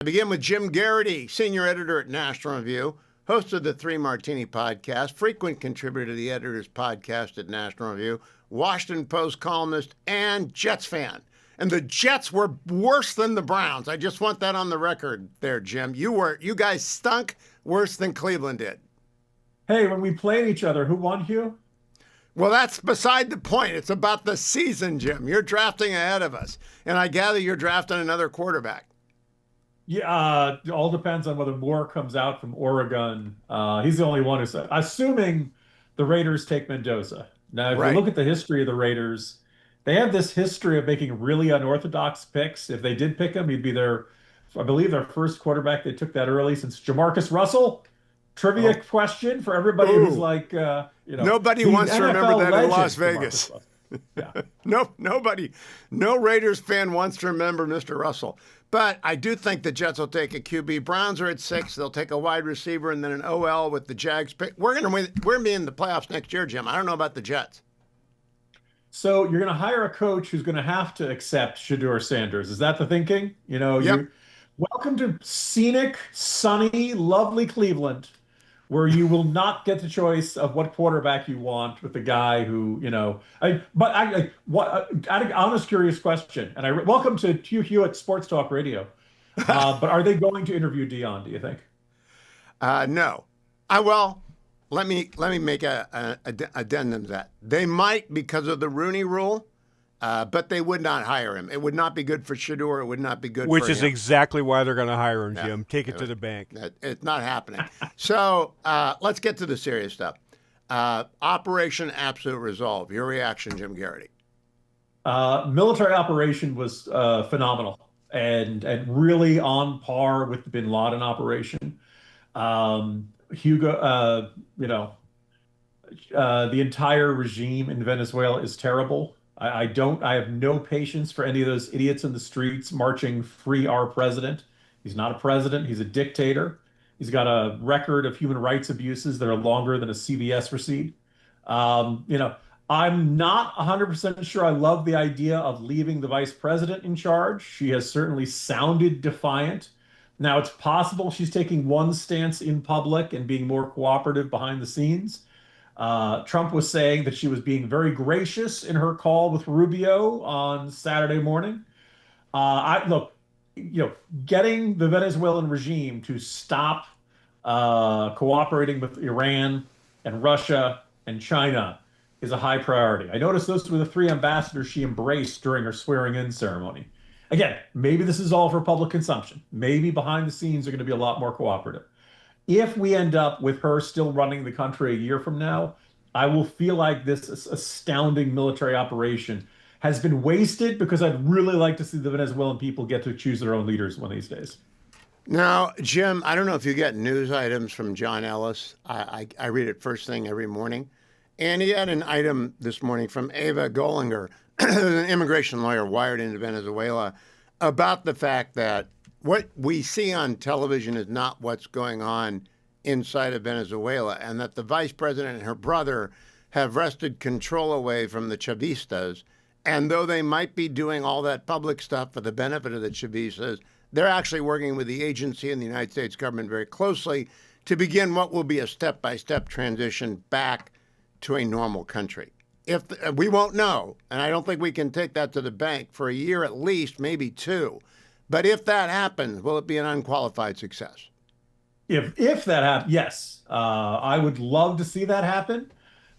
I begin with Jim Garrity, senior editor at National Review, host of the Three Martini podcast, frequent contributor to the Editor's Podcast at National Review, Washington Post columnist, and Jets fan. And the Jets were worse than the Browns. I just want that on the record there, Jim. You guys stunk worse than Cleveland did. Hey, when we played each other, who won, Hugh? Well, that's beside the point. It's about the season, Jim. You're drafting ahead of us. And I gather you're drafting another quarterback. Yeah, it all depends on whether Moore comes out from Oregon. He's the only one who said, assuming the Raiders take Mendoza. Now, if you look at the history of the Raiders, they have this history of making really unorthodox picks. If they did pick him, he'd be I believe, their first quarterback. They took that early since Jamarcus Russell. Trivia question for everybody who's like, nobody wants to remember that in Las Vegas. Yeah. No Raiders fan wants to remember Mr. Russell. But I do think the Jets will take a QB. Browns are at 6. They'll take a wide receiver and then an OL with the Jags pick. We're going to win. We're going to be in the playoffs next year, Jim. I don't know about the Jets. So you're going to hire a coach who's going to have to accept Shedeur Sanders. Is that the thinking? Yep. Welcome to scenic, sunny, lovely Cleveland, where you will not get the choice of what quarterback you want with the guy who, honest, curious question. And welcome to Hugh Hewitt Sports Talk Radio. But are they going to interview Dion, do you think? No. Let me make a addendum to that. They might because of the Rooney Rule, but they would not hire him. It would not be good for Shedeur. It would not be good for him. Which is exactly why they're going to hire him, Jim. Take it to the bank. It's not happening. So let's get to the serious stuff. Operation Absolute Resolve. Your reaction, Jim Garrity? Military operation was phenomenal and really on par with the Bin Laden operation. Hugo, the entire regime in Venezuela is terrible. I have no patience for any of those idiots in the streets marching "Free our president." He's not a president. He's a dictator. He's got a record of human rights abuses that are longer than a CVS receipt. I'm not 100% sure I love the idea of leaving the vice president in charge. She has certainly sounded defiant. Now, it's possible she's taking one stance in public and being more cooperative behind the scenes. Trump was saying that she was being very gracious in her call with Rubio on Saturday morning. Getting the Venezuelan regime to stop cooperating with Iran and Russia and China is a high priority. I noticed those were the 3 ambassadors she embraced during her swearing-in ceremony. Again, maybe this is all for public consumption. Maybe behind the scenes they're going to be a lot more cooperative. If we end up with her still running the country a year from now, I will feel like this astounding military operation has been wasted because I'd really like to see the Venezuelan people get to choose their own leaders one of these days. Now, Jim, I don't know if you get news items from John Ellis. I read it first thing every morning. And he had an item this morning from Ava Gollinger, an immigration lawyer wired into Venezuela, about the fact that what we see on television is not what's going on inside of Venezuela, and that the vice president and her brother have wrested control away from the Chavistas. And though they might be doing all that public stuff for the benefit of the Chavistas, they're actually working with the agency and the United States government very closely to begin what will be a step-by-step transition back to a normal country. We won't know, and I don't think we can take that to the bank for a year at least, maybe 2. But if that happens, will it be an unqualified success? If that happens, yes. I would love to see that happen.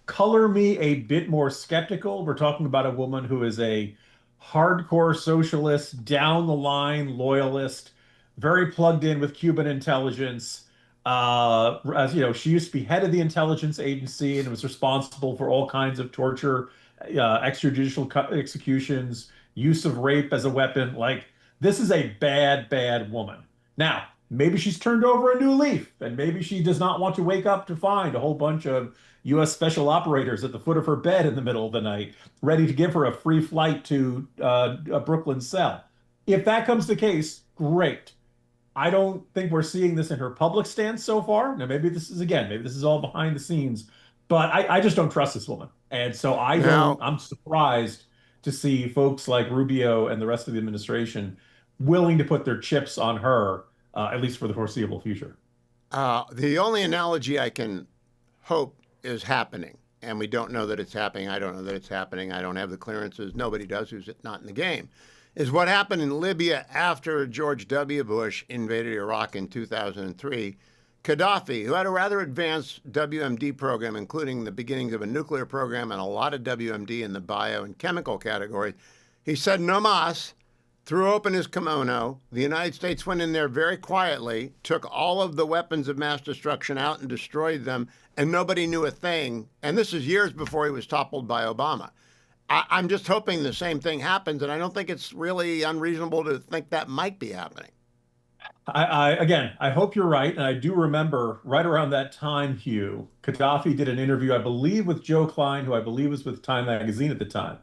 Color me a bit more skeptical. We're talking about a woman who is a hardcore socialist, down the line loyalist, very plugged in with Cuban intelligence. As you know, she used to be head of the intelligence agency and was responsible for all kinds of torture, extrajudicial executions, use of rape as a weapon. Like, this is a bad, bad woman. Now, maybe she's turned over a new leaf, and maybe she does not want to wake up to find a whole bunch of U.S. special operators at the foot of her bed in the middle of the night, ready to give her a free flight to a Brooklyn cell. If that comes the case, great. I don't think we're seeing this in her public stance so far. Now, maybe this is all behind the scenes, but I just don't trust this woman. And so I'm surprised to see folks like Rubio and the rest of the administration willing to put their chips on her at least for the foreseeable future. The only analogy I can hope is happening, and we don't know that it's happening. I don't know that it's happening. I don't have the clearances. Nobody does who's not in the game. Is what happened in Libya after George W. Bush invaded Iraq in 2003. Gaddafi, who had a rather advanced WMD program, including the beginnings of a nuclear program and a lot of WMD in the bio and chemical category, he said no mas, threw open his kimono. The United States went in there very quietly, took all of the weapons of mass destruction out and destroyed them, and nobody knew a thing. And this is years before he was toppled by Obama. I'm just hoping the same thing happens, and I don't think it's really unreasonable to think that might be happening. Again, I hope you're right. And I do remember right around that time, Hugh, Gaddafi did an interview, I believe, with Joe Klein, who I believe was with Time Magazine at the time.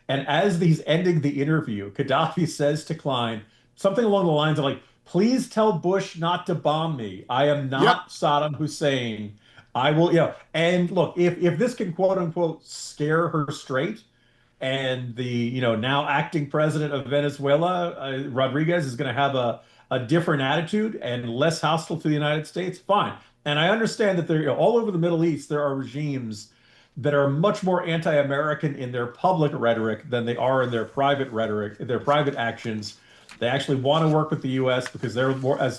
And as he's ending the interview, Gaddafi says to Klein something along the lines of like, please tell Bush not to bomb me. I am not Saddam Hussein. I will, and look, if this can quote unquote scare her straight, and the, now acting president of Venezuela, Rodriguez, is going to have a different attitude and less hostile to the United States, fine. And I understand that there, all over the Middle East, there are regimes that are much more anti-American in their public rhetoric than they are in their private rhetoric, their private actions. They actually want to work with the U.S. because they're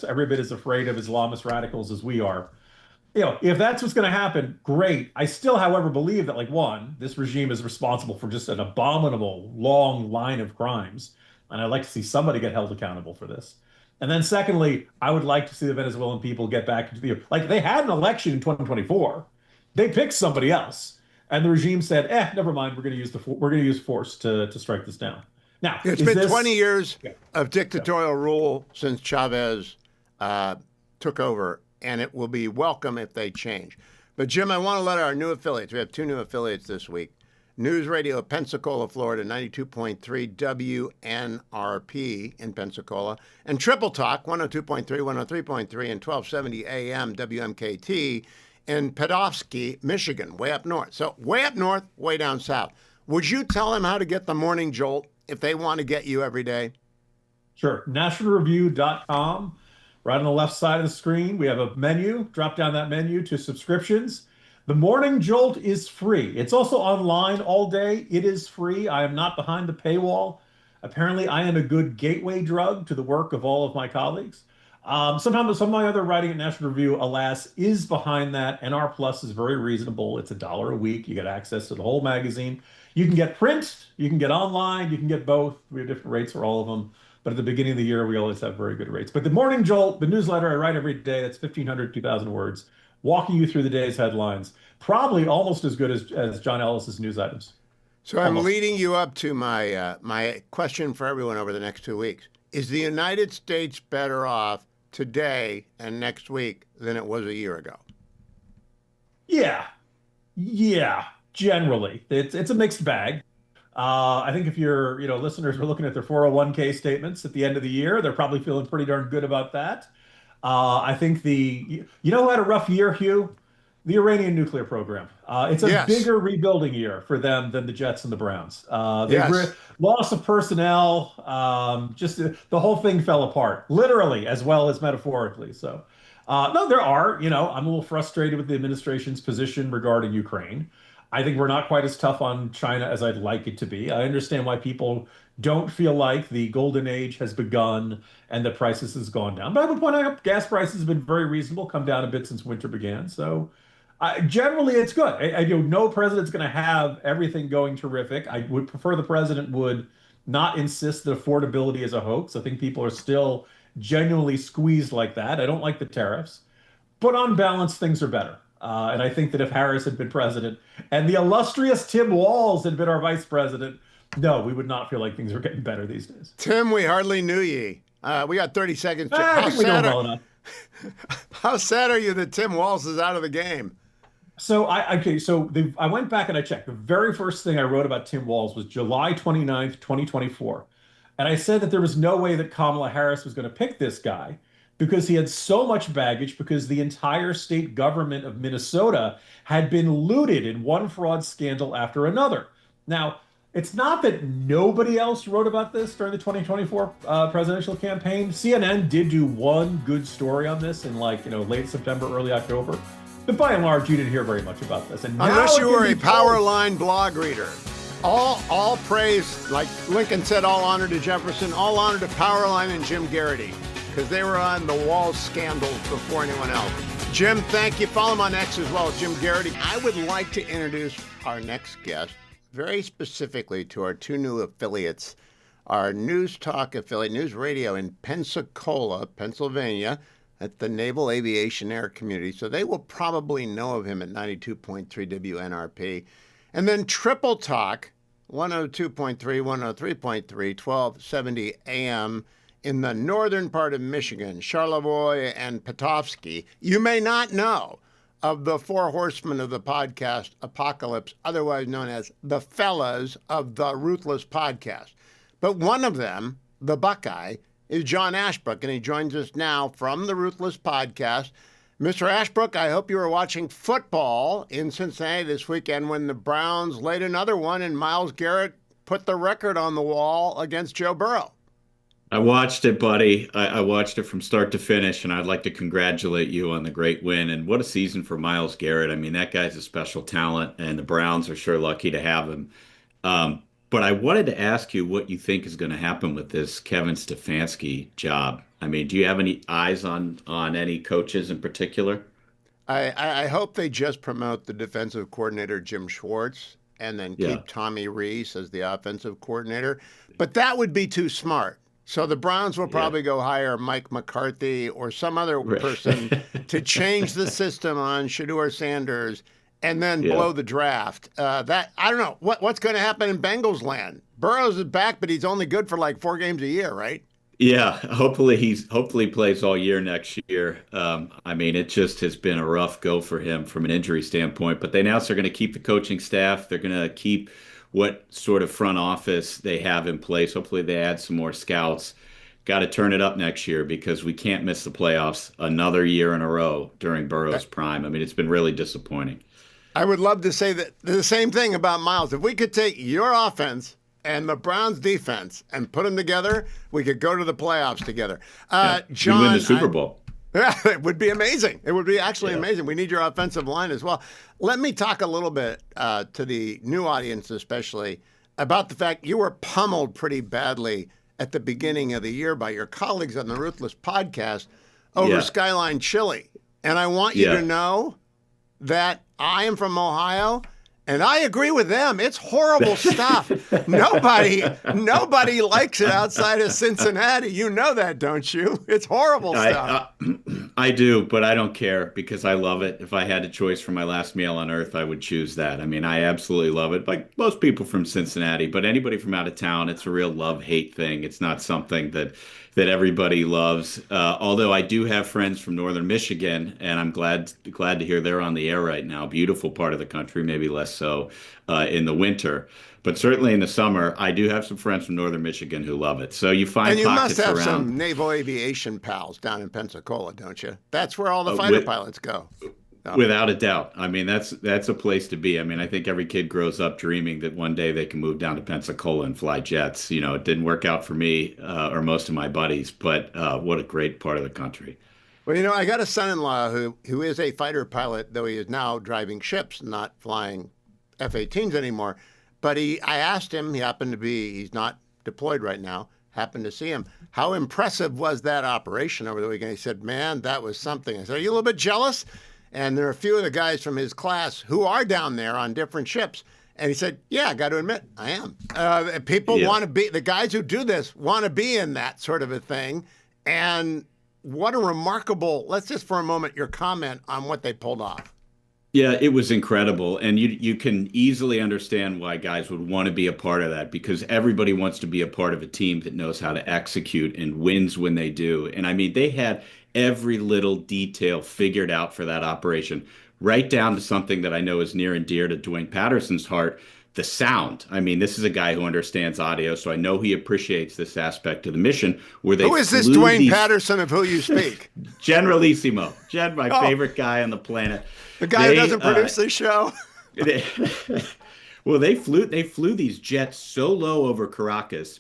every bit as afraid of Islamist radicals as we are. If that's what's going to happen, great. I still, however, believe that, like, one, this regime is responsible for just an abominable long line of crimes. And I'd like to see somebody get held accountable for this. And then secondly, I would like to see the Venezuelan people get back into like they had an election in 2024. They picked somebody else. And the regime said, never mind, we're going to use force to strike this down. Now, it's been 20 years of dictatorial rule since Chavez took over, and it will be welcome if they change. But, Jim, I want to let our new affiliates, we have 2 new affiliates this week, News Radio Pensacola, Florida, 92.3 WNRP in Pensacola, and Triple Talk, 102.3, 103.3, and 1270 AM WMKT in Pedofsky, Michigan, way up north. So way up north, way down south. Would you tell them how to get the Morning Jolt if they want to get you every day? Sure. NationalReview.com. Right on the left side of the screen, we have a menu. Drop down that menu to subscriptions. The Morning Jolt is free. It's also online all day. It is free. I am not behind the paywall. Apparently, I am a good gateway drug to the work of all of my colleagues. Sometimes some of my other writing at National Review, alas, is behind that. NR Plus is very reasonable. It's $1 a week. You get access to the whole magazine. You can get print, you can get online, you can get both. We have different rates for all of them. But at the beginning of the year, we always have very good rates. But the Morning Jolt, the newsletter I write every day, that's 1,500, 2,000 words, walking you through the day's headlines. Probably almost as good as John Ellis's news items. So I'm leading you up to my my question for everyone over the next 2 weeks. Is the United States better off today and next week than it was a year ago? Yeah, generally. It's a mixed bag. I think if your listeners are looking at their 401k statements at the end of the year, they're probably feeling pretty darn good about that. I think who had a rough year, Hugh? The Iranian nuclear program. It's a bigger rebuilding year for them than the Jets and the Browns. Loss of personnel, just the whole thing fell apart, literally as well as metaphorically. So, no, there are, I'm a little frustrated with the administration's position regarding Ukraine. I think we're not quite as tough on China as I'd like it to be. I understand why people don't feel like the golden age has begun and the prices has gone down. But I would point out gas prices have been very reasonable, come down a bit since winter began. So generally, it's good. No president's going to have everything going terrific. I would prefer the president would not insist that affordability is a hoax. I think people are still genuinely squeezed like that. I don't like the tariffs. But on balance, things are better. And I think that if Harris had been president and the illustrious Tim Walz had been our vice president, no, we would not feel like things are getting better these days. Tim, we hardly knew ye. We got 30 seconds. I think we know well enough. How sad are you that Tim Walz is out of the game? So I went back and I checked. The very first thing I wrote about Tim Walz was July 29th, 2024. And I said that there was no way that Kamala Harris was going to pick this guy because he had so much baggage, because the entire state government of Minnesota had been looted in one fraud scandal after another. Now, It's not that nobody else wrote about this during the 2024 presidential campaign. CNN did do one good story on this in late September, early October. But by and large, you didn't hear very much about this. And unless you were a Powerline blog reader. All praise, like Lincoln said, all honor to Jefferson, all honor to Powerline and Jim Garrity, because they were on the wall scandals before anyone else. Jim, thank you. Follow him on X as well, Jim Garrity. I would like to introduce our next guest very specifically to our two new affiliates, our News Talk affiliate, News Radio in Pensacola, Pennsylvania, at the Naval Aviation Air Community. So they will probably know of him at 92.3 WNRP. And then Triple Talk, 102.3, 103.3, 1270 AM in the northern part of Michigan, Charlevoix and Petoskey. You may not know of the four horsemen of the podcast Apocalypse, otherwise known as the fellas of the Ruthless Podcast. But one of them, the Buckeye, is John Ashbrook, and he joins us now from the Ruthless Podcast. Mr. Ashbrook, I hope you were watching football in Cincinnati this weekend when the Browns laid another one and Myles Garrett put the record on the wall against Joe Burrow. I watched it, buddy. I watched it from start to finish, and I'd like to congratulate you on the great win. And what a season for Myles Garrett. I mean, that guy's a special talent, and the Browns are sure lucky to have him. But I wanted to ask you what you think is going to happen with this Kevin Stefanski job. I mean, do you have any eyes on any coaches in particular? I hope they just promote the defensive coordinator, Jim Schwartz, and then keep Tommy Rees as the offensive coordinator. But that would be too smart. So the Browns will probably go hire Mike McCarthy or some other person to change the system on Shedeur Sanders and then blow the draft. That I don't know what's going to happen in Bengals land. Burrows is back, but he's only good for like 4 games a year, right? Yeah, hopefully he plays all year next year. I mean, it just has been a rough go for him from an injury standpoint. But they announced they're going to keep the coaching staff. They're going to keep what sort of front office they have in place. Hopefully they add some more scouts. Got to turn it up next year because we can't miss the playoffs another year in a row during Burrow's prime. I mean, it's been really disappointing. I would love to say that the same thing about Myles. If we could take your offense and the Browns defense and put them together, we could go to the playoffs together. John, we win the Super Bowl. It would be amazing. It would be actually amazing. We need your offensive line as well. Let me talk a little bit to the new audience, especially, about the fact you were pummeled pretty badly at the beginning of the year by your colleagues on the Ruthless Podcast over Skyline Chili. And I want you to know that I am from Ohio, and I agree with them. It's horrible stuff. Nobody likes it outside of Cincinnati. You know that, don't you? It's horrible stuff. I do, but I don't care because I love it. If I had a choice for my last meal on earth, I would choose that. I mean, I absolutely love it. Like most people from Cincinnati, but anybody from out of town, it's a real love-hate thing. It's not something that everybody loves. Although I do have friends from northern Michigan, and I'm glad to hear they're on the air right now. Beautiful part of the country, maybe less so in the winter. But certainly in the summer, I do have some friends from northern Michigan who love it. So you find pockets around. And you must have some naval aviation pals down in Pensacola, don't you? That's where all the fighter pilots go. Without a doubt. I mean, that's a place to be. I mean, I think every kid grows up dreaming that one day they can move down to Pensacola and fly jets. You know, it didn't work out for me or most of my buddies, but what a great part of the country. Well, you know, I got a son-in-law who is a fighter pilot, though he is now driving ships, not flying F-18s anymore. But I asked him, he's not deployed right now, happened to see him. How impressive was that operation over the weekend? He said, man, that was something. I said, are you a little bit jealous? And there are a few of the guys from his class who are down there on different ships. And he said, yeah, I got to admit, I am. People want to be, the guys who do this want to be in that sort of a thing. And what a remarkable, let's just for a moment, your comment on what they pulled off. Yeah, it was incredible. And you can easily understand why guys would want to be a part of that because everybody wants to be a part of a team that knows how to execute and wins when they do. And I mean, they had every little detail figured out for that operation, right down to something that I know is near and dear to Dwayne Patterson's heart, the sound. I mean, this is a guy who understands audio, so I know he appreciates this aspect of the mission. Who is this Dwayne Patterson of who you speak? Generalissimo. My favorite guy on the planet. The guy who doesn't produce this show? Well, they flew these jets so low over Caracas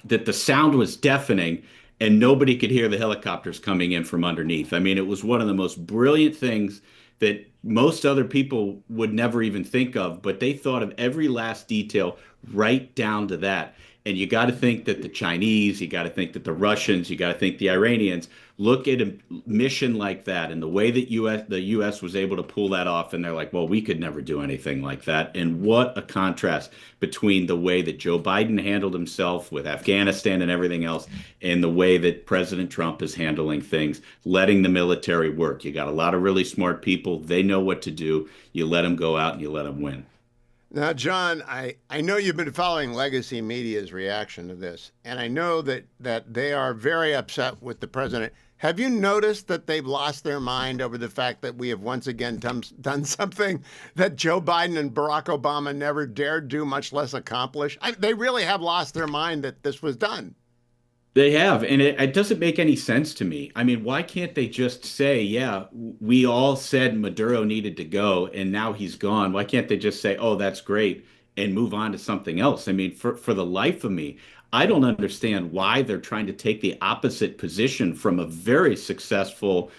that the sound was deafening and nobody could hear the helicopters coming in from underneath. I mean, it was one of the most brilliant things that most other people would never even think of, but they thought of every last detail right down to that. And you got to think that the Chinese, you got to think that the Russians, you got to think the Iranians look at a mission like that and the way that the US was able to pull that off, and they're like, well, we could never do anything like that. And what a contrast between the way that Joe Biden handled himself with Afghanistan and everything else, and the way that President Trump is handling things, letting the military work. You got a lot of really smart people. They know what to do. You let them go out and you let them win. Now, John, I know you've been following legacy media's reaction to this, and I know that they are very upset with the president. Have you noticed that they've lost their mind over the fact that we have once again done something that Joe Biden and Barack Obama never dared do, much less accomplish? They really have lost their mind that this was done. They have, and it doesn't make any sense to me. I mean, why can't they just say, yeah, we all said Maduro needed to go and now he's gone? Why can't they just say, oh, that's great, and move on to something else? I mean, for the life of me, I don't understand why they're trying to take the opposite position from a very successful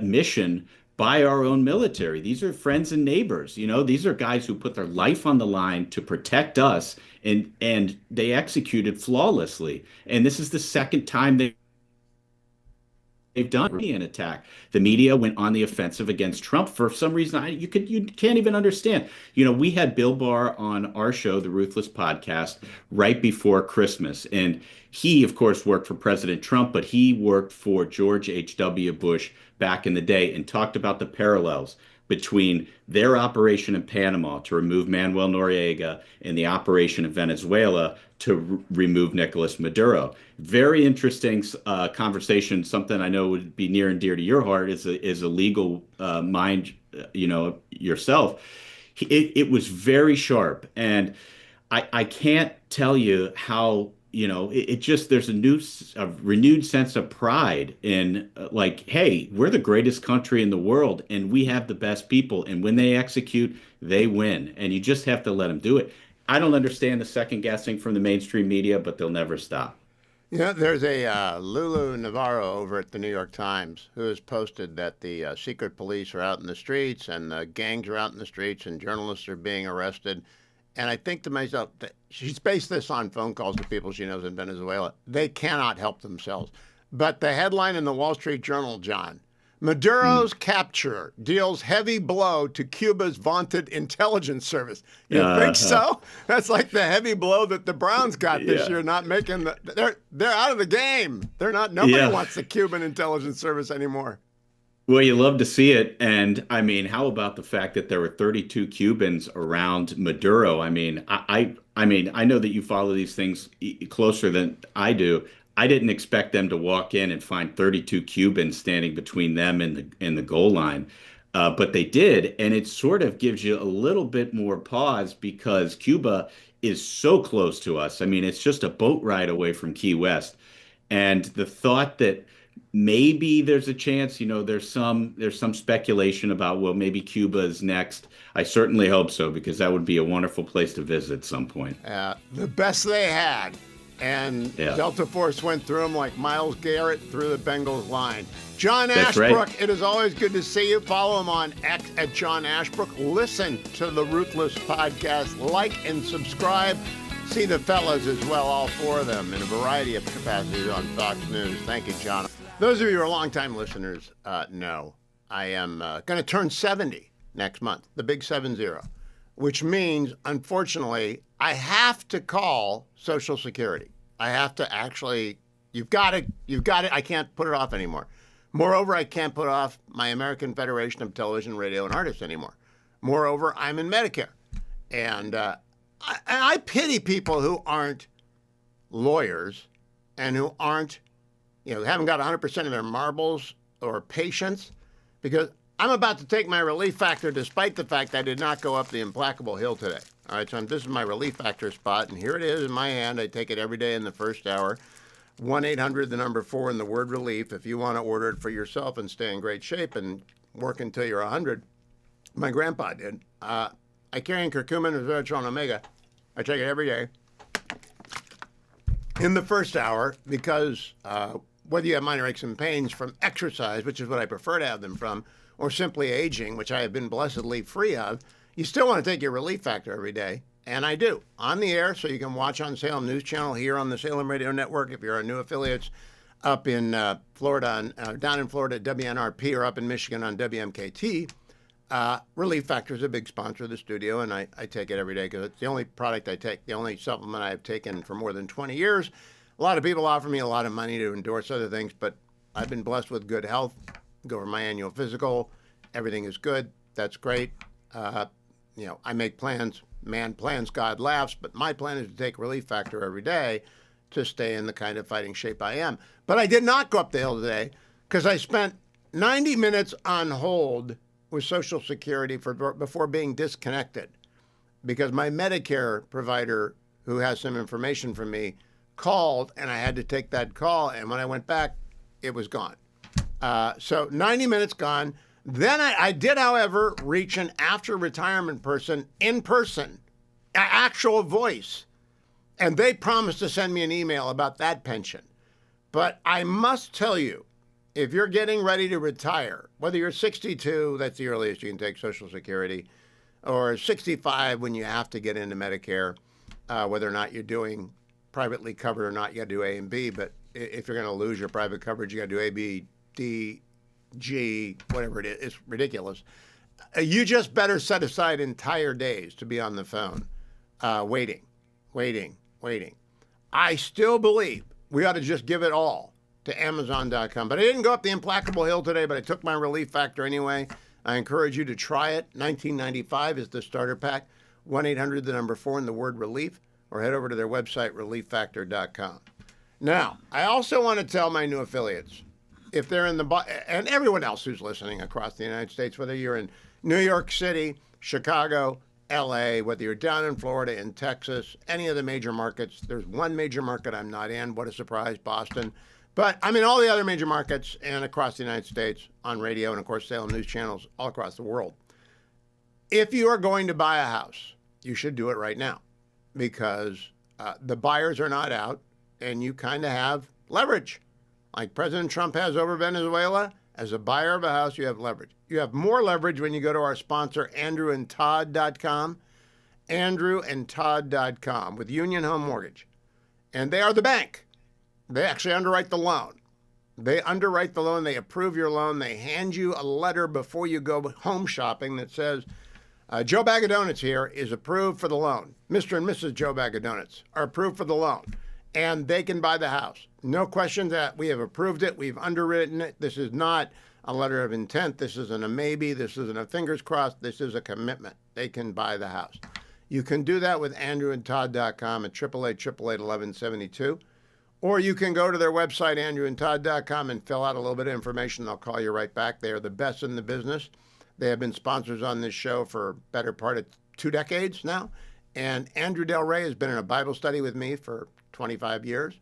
mission by our own military. These are friends and neighbors. You know, these are guys who put their life on the line to protect us, and they executed flawlessly. And this is the second time they've done an attack. The media went on the offensive against Trump for some reason you can't even understand. You know, we had Bill Barr on our show, the Ruthless Podcast, right before Christmas, and he, of course, worked for President Trump, but he worked for George H.W. Bush back in the day and talked about the parallels between their operation in Panama to remove Manuel Noriega and the operation in Venezuela to remove Nicolas Maduro. Very interesting conversation. Something I know would be near and dear to your heart is a legal mind, yourself. It was very sharp, and I can't tell you how. It just there's a renewed sense of pride in like, hey, we're the greatest country in the world and we have the best people. And when they execute, they win. And you just have to let them do it. I don't understand the second guessing from the mainstream media, but they'll never stop. There's a Lulu Navarro over at the New York Times who has posted that the secret police are out in the streets and the gangs are out in the streets and journalists are being arrested. And I think to myself, that she's based this on phone calls to people she knows in Venezuela. They cannot help themselves. But the headline in the Wall Street Journal, John, Maduro's capture deals heavy blow to Cuba's vaunted intelligence service. You think so? That's like the heavy blow that the Browns got this year, not making they're out of the game. Nobody wants the Cuban intelligence service anymore. Well, you love to see it. And I mean, how about the fact that there were 32 Cubans around Maduro? I mean, I know that you follow these things closer than I do. I didn't expect them to walk in and find 32 Cubans standing between them and the goal line. But they did. And it sort of gives you a little bit more pause because Cuba is so close to us. I mean, it's just a boat ride away from Key West. And the thought that maybe there's a chance, there's some speculation about, well, maybe Cuba is next. I certainly hope so, because that would be a wonderful place to visit at some point. The best they had. And Delta Force went through them like Myles Garrett through the Bengals line. John Ashbrook, right. It is always good to see you. Follow him on X at John Ashbrook. Listen to the Ruthless Podcast. Like and subscribe. See the fellas as well, all four of them, in a variety of capacities on Fox News. Thank you, John. Those of you who are longtime listeners know I am going to turn 70 next month, the big 70, which means, unfortunately, I have to call Social Security. I have to actually, you've got it. I can't put it off anymore. Moreover, I can't put off my American Federation of Television, Radio, and Artists anymore. Moreover, I'm in Medicare. And I pity people who aren't lawyers and who aren't, haven't got 100% of their marbles or patience, because I'm about to take my relief factor despite the fact I did not go up the implacable hill today. All right, so this is my relief factor spot, and here it is in my hand. I take it every day in the first hour. 1-800, the number 4, and the word relief if you want to order it for yourself and stay in great shape and work until you're 100. My grandpa did. I I carry in curcumin, resveratrol, and omega. I take it every day in the first hour because whether you have minor aches and pains from exercise, which is what I prefer to have them from, or simply aging, which I have been blessedly free of, you still want to take your Relief Factor every day. And I do. On the air, so you can watch on Salem News Channel here on the Salem Radio Network if you're our new affiliates up in Florida, down in Florida at WNRP, or up in Michigan on WMKT. Relief Factor is a big sponsor of the studio, and I take it every day because it's the only product I take, the only supplement I've taken for more than 20 years. A lot of people offer me a lot of money to endorse other things, but I've been blessed with good health. Go for my annual physical. Everything is good. That's great. I make plans. Man plans, God laughs. But my plan is to take Relief Factor every day to stay in the kind of fighting shape I am. But I did not go up the hill today because I spent 90 minutes on hold with Social Security before being disconnected because my Medicare provider, who has some information for me, called and I had to take that call. And when I went back, it was gone. So 90 minutes gone. Then I did, however, reach an after-retirement person in person, actual voice, and they promised to send me an email about that pension. But I must tell you, if you're getting ready to retire, whether you're 62, that's the earliest you can take Social Security, or 65 when you have to get into Medicare, whether or not you're doing privately covered or not, you got to do A and B. But if you're going to lose your private coverage, you got to do A, B, D, G, whatever it is. It's ridiculous. You just better set aside entire days to be on the phone, waiting. I still believe we ought to just give it all to Amazon.com. But I didn't go up the implacable hill today, but I took my Relief Factor anyway. I encourage you to try it. $19.95 is the starter pack. 1-800, the number 4, and the word relief, or head over to their website, relieffactor.com. Now, I also want to tell my new affiliates, if they're in and everyone else who's listening across the United States, whether you're in New York City, Chicago, LA, whether you're down in Florida, in Texas, any of the major markets. There's one major market I'm not in. What a surprise, Boston. But I'm in all the other major markets and across the United States on radio and, of course, Salem News channels all across the world. If you are going to buy a house, you should do it right now because the buyers are not out and you kind of have leverage. Like President Trump has over Venezuela, as a buyer of a house, you have leverage. You have more leverage when you go to our sponsor, andrewandtodd.com, andrewandtodd.com, with Union Home Mortgage. And they are the bank. They actually underwrite the loan. They underwrite the loan. They approve your loan. They hand you a letter before you go home shopping that says, Joe Bag of Donuts here is approved for the loan. Mr. and Mrs. Joe Bag of Donuts are approved for the loan. And they can buy the house. No questions that we have approved it. We've underwritten it. This is not a letter of intent. This isn't a maybe. This isn't a fingers crossed. This is a commitment. They can buy the house. You can do that with andrewandtodd.com at 888-888-1172. Or you can go to their website, andrewandtodd.com, and fill out a little bit of information. They'll call you right back. They are the best in the business. They have been sponsors on this show for better part of 2 decades now. And Andrew Del Rey has been in a Bible study with me for 25 years.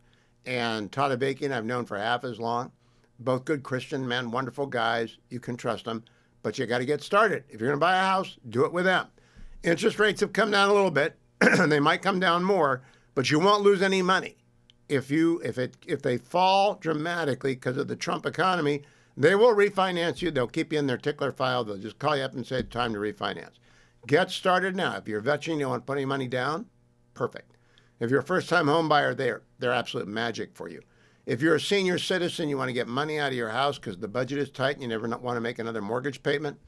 And Todd Abakian I've known for half as long. Both good Christian men, wonderful guys. You can trust them. But you got to get started. If you're going to buy a house, do it with them. Interest rates have come down a little bit. They might come down more, but you won't lose any money. If they fall dramatically because of the Trump economy, they will refinance you. They'll keep you in their tickler file. They'll just call you up and say it's time to refinance. Get started now. If you're a veteran, you don't want to put any money down, perfect. If you're a first-time home buyer, they're absolute magic for you. If you're a senior citizen, you want to get money out of your house because the budget is tight and you never want to make another mortgage payment,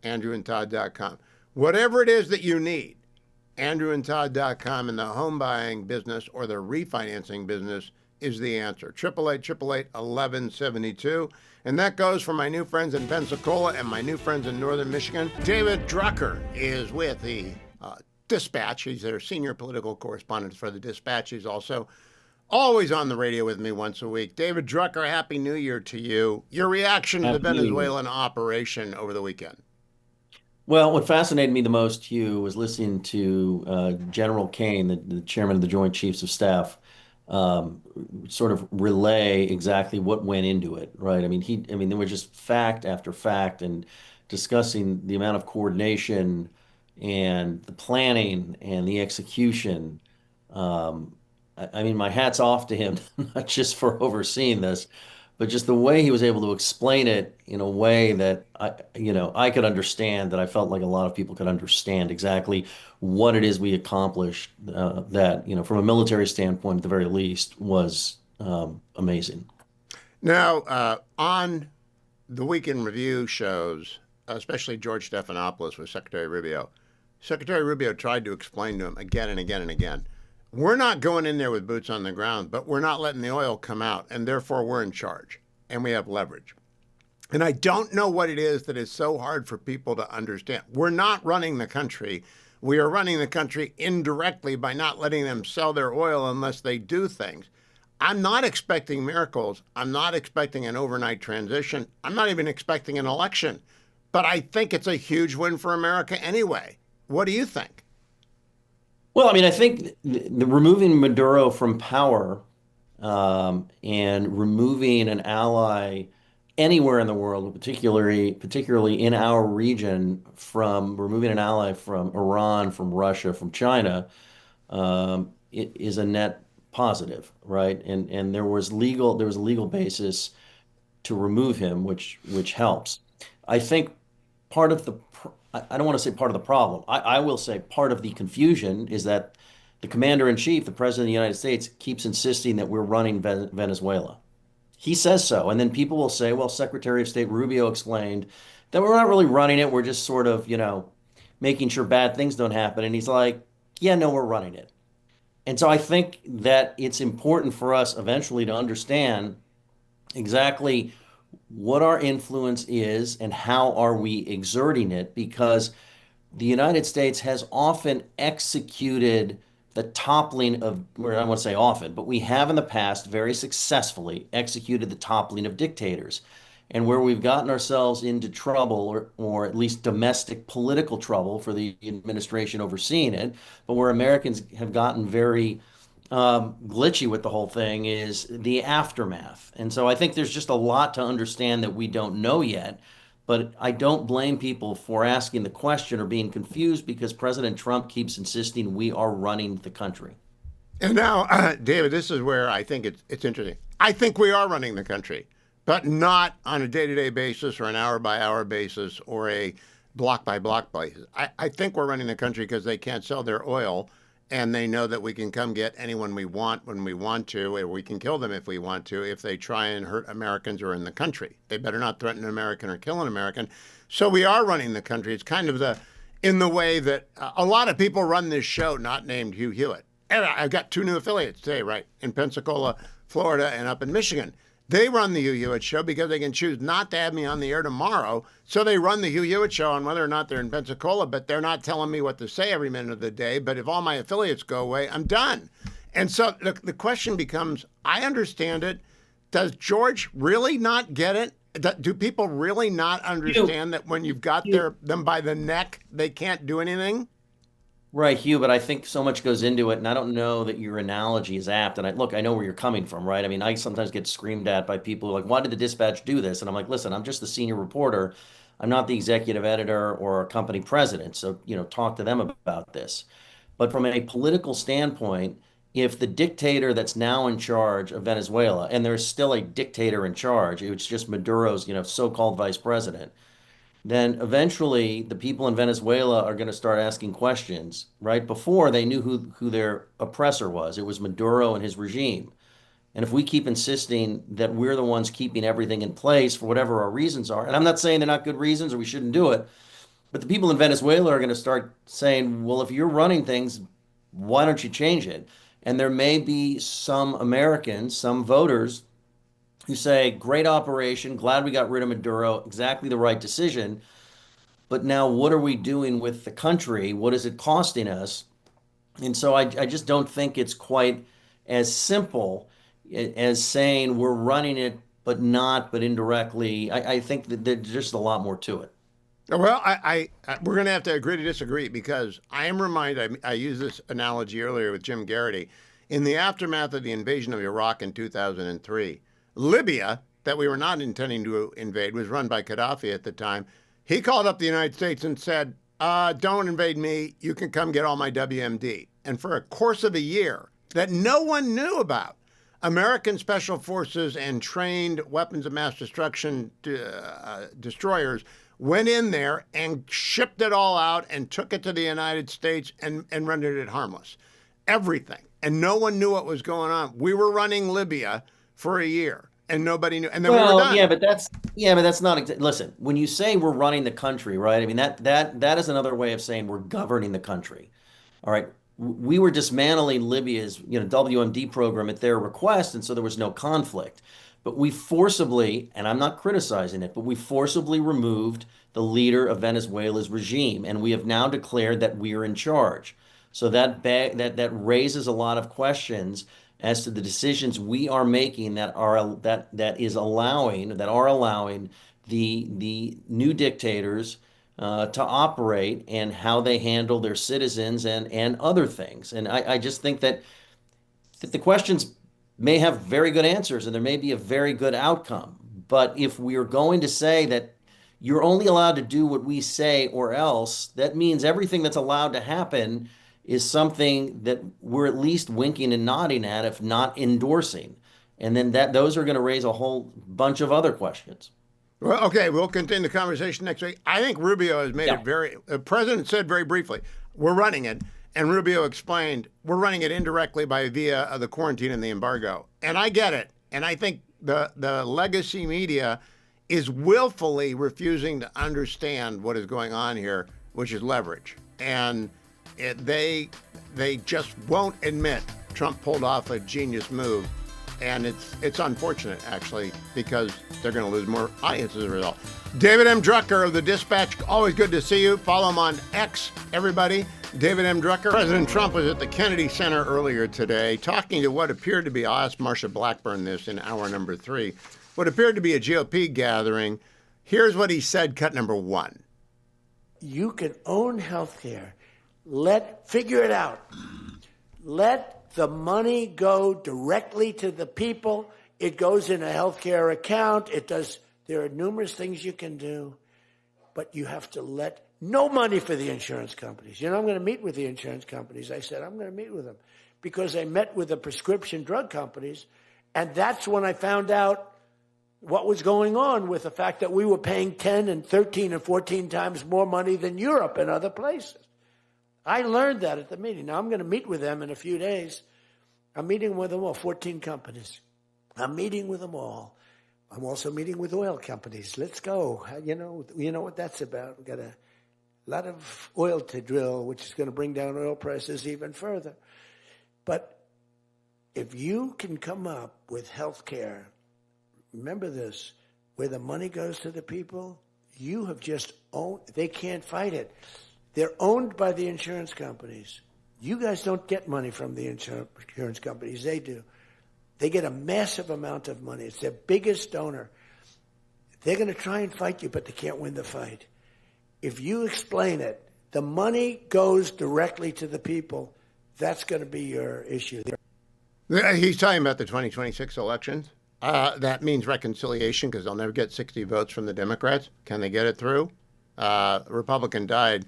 andrewandtodd.com. Whatever it is that you need, andrewandtodd.com in the home buying business or the refinancing business is the answer. 888-888-1172. And that goes for my new friends in Pensacola and my new friends in northern Michigan. David Drucker is with the Dispatch. He's their senior political correspondent for the Dispatch. He's also always on the radio with me once a week. David Drucker, Happy New Year to you. Your reaction to the Venezuelan operation over the weekend? Well, what fascinated me the most, Hugh, was listening to General Kane, the chairman of the Joint Chiefs of Staff, sort of relay exactly what went into it, right? I mean, there were just fact after fact and discussing the amount of coordination, and the planning and the execution. I mean, my hat's off to him, not just for overseeing this, but just the way he was able to explain it in a way that I could understand, that I felt like a lot of people could understand exactly what it is we accomplished, that, from a military standpoint, at the very least, was amazing. Now, on the Week in Review shows, especially George Stephanopoulos with Secretary Rubio, Secretary Rubio tried to explain to him again and again and again, we're not going in there with boots on the ground, but we're not letting the oil come out, and therefore we're in charge, and we have leverage. And I don't know what it is that is so hard for people to understand. We're not running the country. We are running the country indirectly by not letting them sell their oil unless they do things. I'm not expecting miracles. I'm not expecting an overnight transition. I'm not even expecting an election. But I think it's a huge win for America anyway. What do you think? Well, I mean, I think the removing Maduro from power, and removing an ally anywhere in the world, particularly in our region, from removing an ally from Iran, from Russia, from China, it is a net positive, right? And there was a legal basis to remove him, which helps. I think part of the I don't want to say part of the problem. I will say part of the confusion is that the commander in chief, the president of the United States, keeps insisting that we're running Venezuela. He says so. And then people will say, well, Secretary of State Rubio explained that we're not really running it. We're just sort of, making sure bad things don't happen. And he's like, yeah, no, we're running it. And so I think that it's important for us eventually to understand exactly what our influence is and how are we exerting it, because the United States has often executed the toppling of, or I don't want to say often, but we have in the past very successfully executed the toppling of dictators. And where we've gotten ourselves into trouble, or at least domestic political trouble for the administration overseeing it, but where Americans have gotten very glitchy with the whole thing, is the aftermath. And so I think there's just a lot to understand that we don't know yet. But I don't blame people for asking the question or being confused, because President Trump keeps insisting we are running the country. And now, David, this is where I think it's interesting. I think we are running the country, but not on a day-to-day basis or an hour-by-hour basis or a block-by-block basis. I think we're running the country because they can't sell their oil, and they know that we can come get anyone we want when we want to, or we can kill them if we want to, if they try and hurt Americans or in the country. They better not threaten an American or kill an American. So we are running the country. It's kind of in the way that a lot of people run this show, not named Hugh Hewitt. And I've got 2 new affiliates today, right, in Pensacola, Florida, and up in Michigan. They run the Hugh Hewitt Show because they can choose not to have me on the air tomorrow. So they run the Hugh Hewitt Show on whether or not they're in Pensacola, but they're not telling me what to say every minute of the day. But if all my affiliates go away, I'm done. And so the question becomes, I understand it. Does George really not get it? Do people really not understand that when you've got them by the neck, they can't do anything? Right, Hugh, but I think so much goes into it, and I don't know that your analogy is apt. And I know where you're coming from, right? I mean, I sometimes get screamed at by people like, why did the Dispatch do this? And I'm like, listen, I'm just the senior reporter. I'm not the executive editor or a company president. So, talk to them about this. But from a political standpoint, if the dictator that's now in charge of Venezuela, and there's still a dictator in charge, it's just Maduro's, so-called vice president, then eventually the people in Venezuela are going to start asking questions. Right before, they knew who their oppressor was. It was Maduro and his regime. And if we keep insisting that we're the ones keeping everything in place for whatever our reasons are, and I'm not saying they're not good reasons or we shouldn't do it, but the people in Venezuela are going to start saying, well, if you're running things, why don't you change it? And there may be some Americans, some voters, who say, great operation, glad we got rid of Maduro, exactly the right decision. But now what are we doing with the country? What is it costing us? And so I just don't think it's quite as simple as saying we're running it, but indirectly. I think that there's just a lot more to it. Well, we're going to have to agree to disagree, because I am reminded, I used this analogy earlier with Jim Garrity, in the aftermath of the invasion of Iraq in 2003, Libya, that we were not intending to invade, was run by Gaddafi at the time. He called up the United States and said, don't invade me. You can come get all my WMD. And for a course of a year that no one knew about, American Special Forces and trained weapons of mass destruction destroyers went in there and shipped it all out and took it to the United States and rendered it harmless. Everything. And no one knew what was going on. We were running Libya for a year and nobody knew. And then we were done. but that's not. Listen, when you say we're running the country, right? I mean, that is another way of saying we're governing the country. All right. We were dismantling Libya's, WMD program at their request, and so there was no conflict. But we forcibly, and I'm not criticizing it, but we forcibly removed the leader of Venezuela's regime, and we have now declared that we are in charge. So that raises a lot of questions as to the decisions we are making that are allowing the new dictators to operate and how they handle their citizens and other things. And I just think that the questions may have very good answers and there may be a very good outcome. But if we are going to say that you're only allowed to do what we say or else, that means everything that's allowed to happen is something that we're at least winking and nodding at, if not endorsing. And then those are going to raise a whole bunch of other questions. Well, okay, we'll continue the conversation next week. I think Rubio has made it the president said very briefly, we're running it. And Rubio explained, we're running it indirectly via the quarantine and the embargo. And I get it. And I think the legacy media is willfully refusing to understand what is going on here, which is leverage. And they just won't admit Trump pulled off a genius move. And it's unfortunate, actually, because they're going to lose more audience as a result. David M. Drucker of the Dispatch, always good to see you. Follow him on X, everybody. David M. Drucker. President Trump was at the Kennedy Center earlier today talking to what appeared to be, I'll ask Marsha Blackburn this in hour number 3, what appeared to be a GOP gathering. Here's what he said, cut number 1. You can own healthcare. Figure it out. Let the money go directly to the people. It goes in a healthcare account. There are numerous things you can do, but you have to let no money for the insurance companies. I'm going to meet with the insurance companies. I said, I'm going to meet with them because I met with the prescription drug companies. And that's when I found out what was going on with the fact that we were paying 10 and 13 and 14 times more money than Europe and other places. I learned that at the meeting. Now I'm going to meet with them in a few days. I'm meeting with them all, 14 companies. I'm meeting with them all. I'm also meeting with oil companies. Let's go. You know what that's about. We've got a lot of oil to drill, which is going to bring down oil prices even further. But if you can come up with health care, remember this, where the money goes to the people, you have just owned, they can't fight it. They're owned by the insurance companies. You guys don't get money from the insurance companies. They do. They get a massive amount of money. It's their biggest donor. They're going to try and fight you, but they can't win the fight. If you explain it, the money goes directly to the people. That's going to be your issue. He's talking about the 2026 elections. That means reconciliation because they'll never get 60 votes from the Democrats. Can they get it through? A Republican died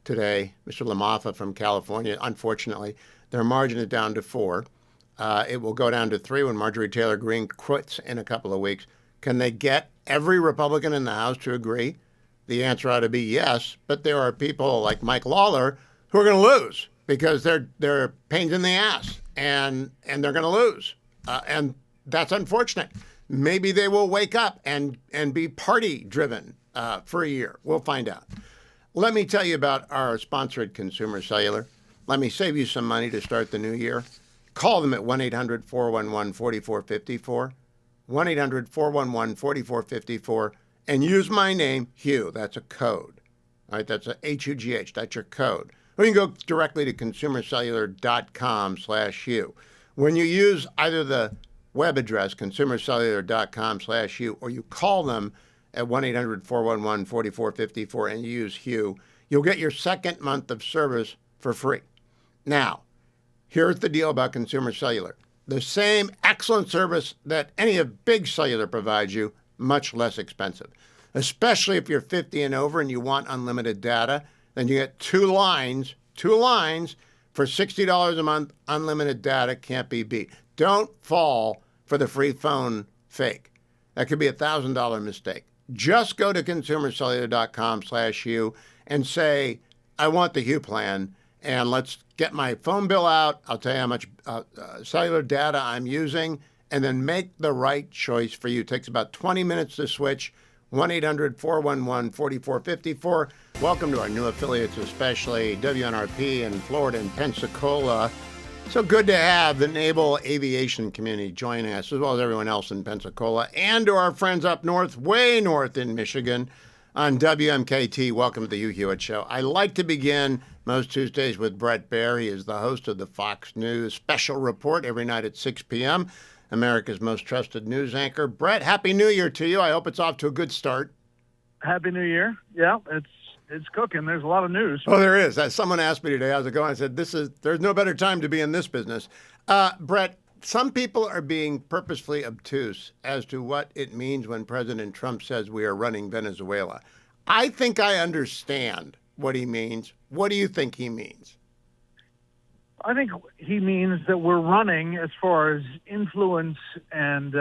today, Mr. LaMaffa from California. Unfortunately, their margin is down to 4. It will go down to 3 when Marjorie Taylor Greene quits in a couple of weeks. Can they get every Republican in the House to agree? The answer ought to be yes, but there are people like Mike Lawler who are going to lose because they're pains in the ass and they're going to lose. And that's unfortunate. Maybe they will wake up and be party driven for a year. We'll find out. Let me tell you about our sponsor at Consumer Cellular. Let me save you some money to start the new year. Call them at 1-800-411-4454, 1-800-411-4454, and use my name, Hugh. That's a code. All right, that's a H-U-G-H. That's your code. Or you can go directly to consumercellular.com/Hugh. When you use either the web address, consumercellular.com/Hugh, or you call them at 1-800-411-4454 and you use Hugh, you'll get your second month of service for free. Now, here's the deal about Consumer Cellular. The same excellent service that any of Big Cellular provides you, much less expensive. Especially if you're 50 and over and you want unlimited data, then you get two lines for $60 a month, unlimited data, can't be beat. Don't fall for the free phone fake. That could be a $1,000 mistake. Just go to consumercellular.com/Hugh and say, I want the Hugh plan, and let's get my phone bill out. I'll tell you how much cellular data I'm using, and then make the right choice for you. It takes about 20 minutes to switch. 1-800-411-4454. Welcome to our new affiliates, especially WNRP in Florida and Pensacola. So good to have the naval aviation community joining us, as well as everyone else in Pensacola, and to our friends up north, way north in Michigan, on WMKT. Welcome to the Hugh Hewitt Show. I like to begin most Tuesdays with Bret Baier. He is the host of the Fox News Special Report every night at 6 p.m., America's most trusted news anchor. Bret, Happy New Year to you. I hope it's off to a good start. Happy New Year. Yeah, it's cooking. There's a lot of news. Oh, there is. As someone asked me today, how's it going? I said, there's no better time to be in this business. Bret, some people are being purposefully obtuse as to what it means when President Trump says we are running Venezuela. I think I understand what he means. What do you think he means? I think he means that we're running as far as influence and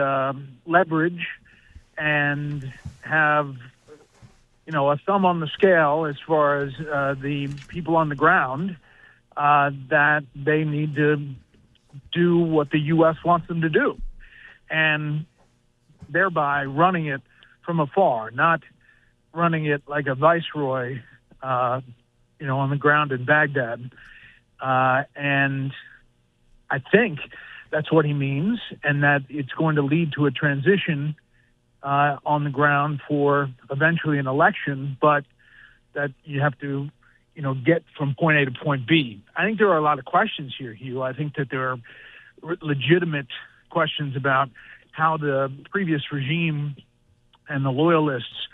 leverage, and have, a thumb on the scale as far as the people on the ground, that they need to do what the U.S. wants them to do, and thereby running it from afar, not running it like a viceroy, on the ground in Baghdad. And I think that's what he means, and that it's going to lead to a transition on the ground for eventually an election, but that you have to, get from point A to point B. I think there are a lot of questions here, Hugh. I think that there are legitimate questions about how the previous regime and the loyalists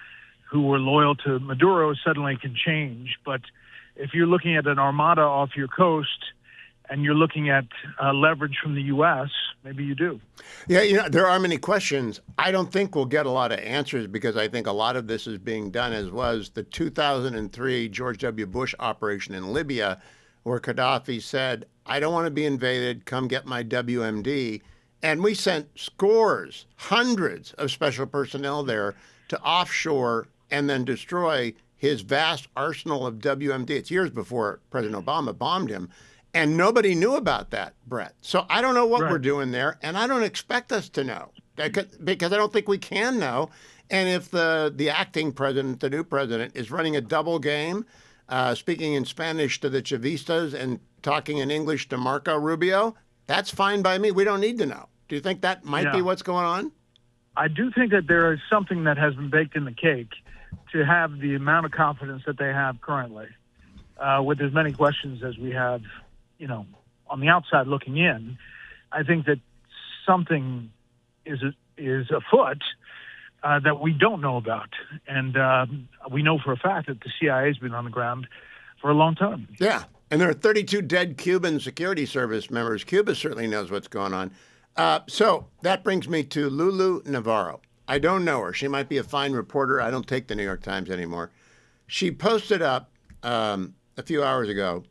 who were loyal to Maduro suddenly can change. But if you're looking at an armada off your coast and you're looking at leverage from the U.S., maybe you do. Yeah, there are many questions. I don't think we'll get a lot of answers, because I think a lot of this is being done, as was the 2003 George W. Bush operation in Libya, where Gaddafi said, I don't want to be invaded, come get my WMD. And we sent scores, hundreds of special personnel there to offshore and then destroy his vast arsenal of WMD. It's years before President Obama bombed him. And nobody knew about that, Bret. So I don't know what we're doing there, and I don't expect us to know, because I don't think we can know. And if the acting president, the new president, is running a double game, speaking in Spanish to the Chavistas and talking in English to Marco Rubio, that's fine by me. We don't need to know. Do you think that might be what's going on? I do think that there is something that has been baked in the cake to have the amount of confidence that they have currently, with as many questions as we have, on the outside looking in. I think that something is afoot that we don't know about. And we know for a fact that the CIA has been on the ground for a long time. Yeah, and there are 32 dead Cuban security service members. Cuba certainly knows what's going on. So that brings me to Lulu Navarro. I don't know her. She might be a fine reporter. I don't take the New York Times anymore. She posted up a few hours ago,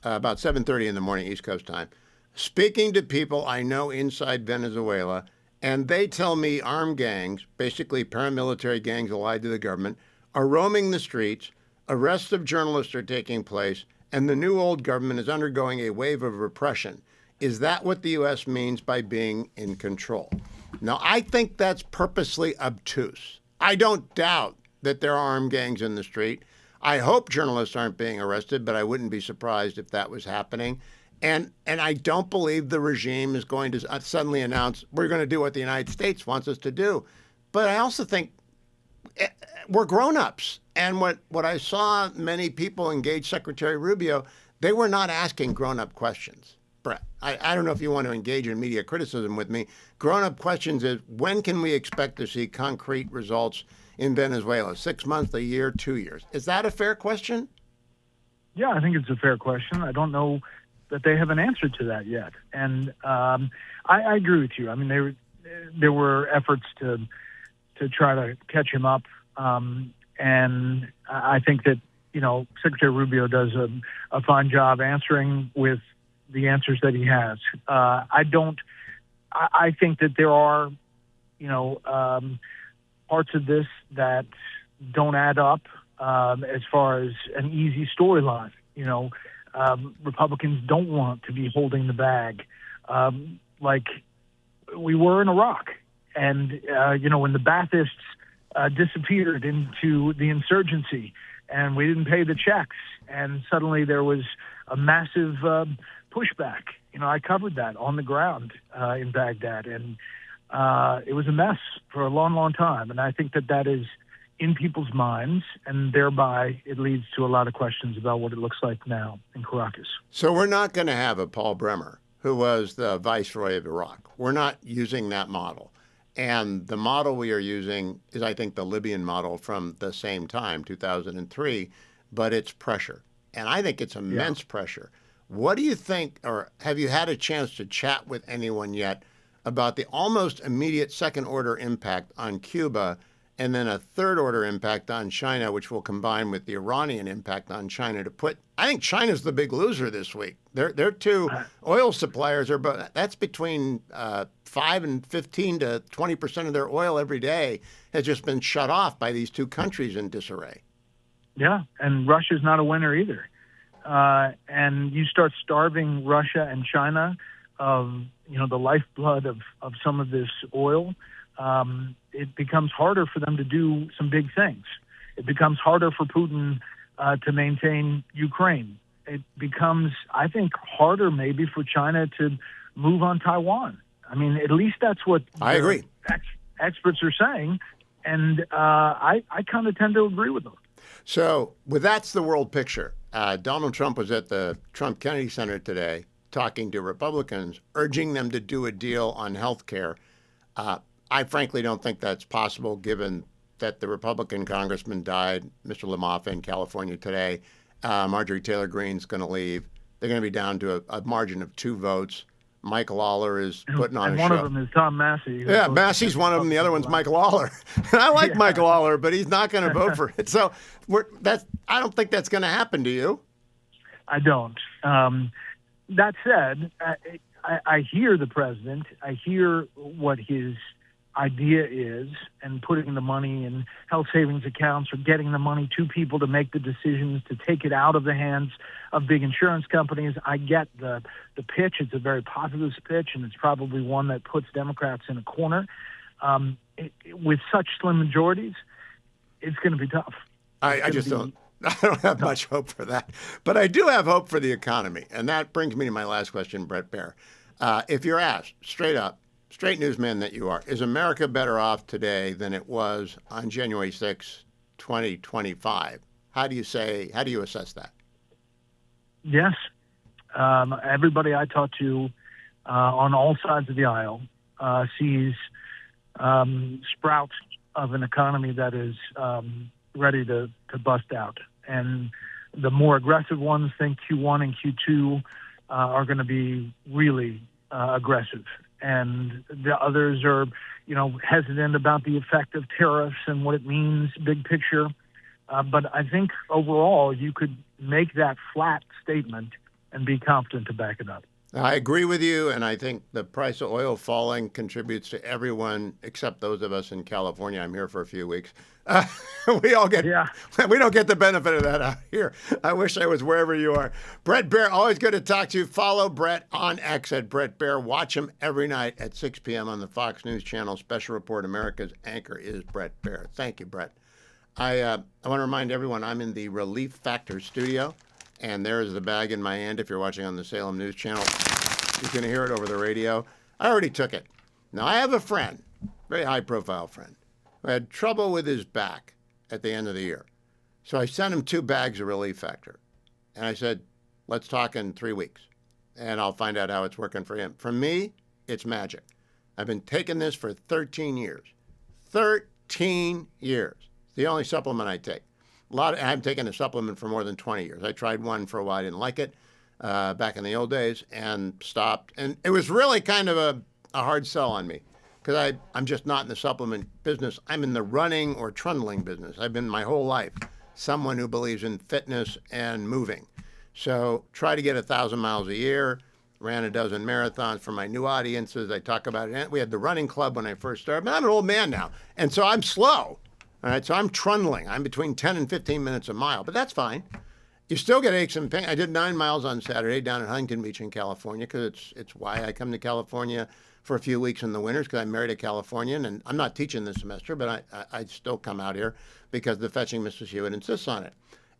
about 7:30 in the morning, East Coast time, speaking to people I know inside Venezuela, and they tell me armed gangs, basically paramilitary gangs allied to the government, are roaming the streets, arrests of journalists are taking place, and the new old government is undergoing a wave of repression. Is that what the U.S. means by being in control? Now, I think that's purposely obtuse. I don't doubt that there are armed gangs in the street. I hope journalists aren't being arrested, but I wouldn't be surprised if that was happening. And I don't believe the regime is going to suddenly announce we're going to do what the United States wants us to do. But I also think we're grown-ups. And what I saw many people engage Secretary Rubio, they were not asking grown-up questions. Bret, I don't know if you want to engage in media criticism with me. Grown-up questions is, when can we expect to see concrete results in Venezuela? 6 months, a year, 2 years? Is that a fair question? Yeah, I think it's a fair question. I don't know that they have an answer to that yet. And I agree with you. I mean, there were efforts to try to catch him up. And I think that, Secretary Rubio does a fine job answering with the answers that he has. I think that there are, parts of this that don't add up as far as an easy storyline. Republicans don't want to be holding the bag like we were in Iraq. And, when the Baathists disappeared into the insurgency and we didn't pay the checks and suddenly there was a massive pushback. I covered that on the ground in Baghdad, and it was a mess for a long, long time. And I think that is in people's minds, and thereby it leads to a lot of questions about what it looks like now in Caracas. So we're not going to have a Paul Bremer, who was the viceroy of Iraq. We're not using that model. And the model we are using is, I think, the Libyan model from the same time, 2003, but it's pressure. And I think it's immense pressure. What do you think, or have you had a chance to chat with anyone yet about the almost immediate second-order impact on Cuba and then a third-order impact on China, which will combine with the Iranian impact on China to put, I think China's the big loser this week. Their two oil suppliers that's between 5 and 15 to 20% of their oil every day has just been shut off by these two countries in disarray. Yeah, and Russia's not a winner either. And you start starving Russia and China of, the lifeblood of some of this oil, it becomes harder for them to do some big things. It becomes harder for Putin to maintain Ukraine. It becomes, I think, harder maybe for China to move on Taiwan. I mean, at least that's what I agree. Experts are saying, and I kind of tend to agree with them. So, that's the world picture. Donald Trump was at the Trump Kennedy Center today talking to Republicans, urging them to do a deal on health care. I frankly don't think that's possible, given that the Republican congressman died, Mr. LaMoffa in California today. Marjorie Taylor Greene's going to leave. They're going to be down to a margin of 2 votes. Mike Lawler is putting on a show. And one of them is Tom Massey. Yeah, Massey's one of them. The other one's Mike Lawler. And I like Mike Lawler, but he's not going to vote for it. So I don't think that's going to happen. Do you? I don't. That said, I hear the president. I hear what his idea is, and putting the money in health savings accounts or getting the money to people to make the decisions to take it out of the hands of big insurance companies. I get the pitch. It's a very populist pitch, and it's probably one that puts Democrats in a corner. With such slim majorities, it's going to be tough. I don't have much hope for that. But I do have hope for the economy. And that brings me to my last question, Brett Baer. If you're asked straight up, straight newsman that you are, is America better off today than it was on January 6, 2025? How do you assess that? Yes. Everybody I talk to on all sides of the aisle sees sprouts of an economy that is ready to bust out. And the more aggressive ones think Q1 and Q2 are going to be really aggressive. And the others are, hesitant about the effect of tariffs and what it means, big picture. But I think overall you could make that flat statement and be confident to back it up. I agree with you, and I think the price of oil falling contributes to everyone except those of us in California. I'm here for a few weeks. We don't get the benefit of that out here. I wish I was wherever you are. Brett Baer, always good to talk to you. Follow Brett on X at Brett Baer. Watch him every night at 6 p.m. on the Fox News Channel. Special Report America's anchor is Brett Baer. Thank you, Brett. I want to remind everyone I'm in the Relief Factor studio. And there is the bag in my hand if you're watching on the Salem News Channel. You can hear it over the radio. I already took it. Now, I have a friend, very high-profile friend, who had trouble with his back at the end of the year. So I sent him 2 bags of Relief Factor. And I said, let's talk in 3 weeks, and I'll find out how it's working for him. For me, it's magic. I've been taking this for 13 years. 13 years. It's the only supplement I take. I haven't taken a supplement for more than 20 years. I tried one for a while. I didn't like it back in the old days and stopped. And it was really kind of a hard sell on me because I'm just not in the supplement business. I'm in the running or trundling business. I've been my whole life. someone who believes in fitness and moving. So try to get 1,000 miles a year. Ran a dozen marathons for my new audiences. I talk about it. We had the running club when I first started, but I'm an old man now. And so I'm slow. All right, so I'm trundling. I'm between 10 and 15 minutes a mile, but that's fine. You still get aches and pains. I did 9 miles on Saturday down at Huntington Beach in California because it's why I come to California for a few weeks in the winters, because I'm married a Californian, and I'm not teaching this semester, but I still come out here because the fetching Mrs. Hewitt insists on it.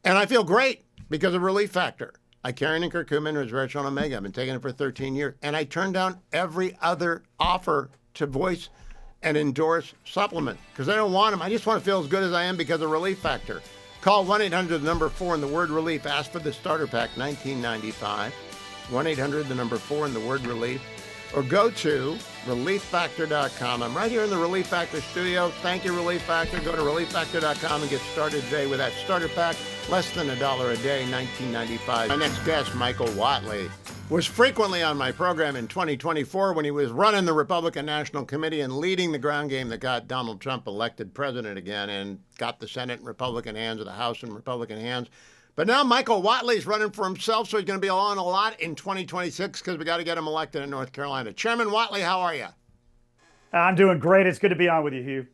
And I feel great because of relief factor. I carry an curcumin or resveratrol omega. I've been taking it for 13 years, and I turned down every other offer to voice and endorse supplement because I don't want them. I just want to feel as good as I am because of relief factor. Call 1-800-4 and the word relief. Ask for the starter pack, $19.95. 1-800-4 and the word relief. Or go to relieffactor.com. I'm right here in the Relief Factor studio. Thank you, Relief Factor. Go to relieffactor.com and get started today with that starter pack. Less than $1 a day, $19.95. My next guest, Michael Whatley, was frequently on my program in 2024 when he was running the Republican National Committee and leading the ground game that got Donald Trump elected president again and got the Senate in Republican hands or the House in Republican hands. But now Michael Whatley's running for himself, so he's going to be on a lot in 2026 because we got to get him elected in North Carolina. Chairman Whatley, how are you? I'm doing great. It's good to be on with you, Hugh.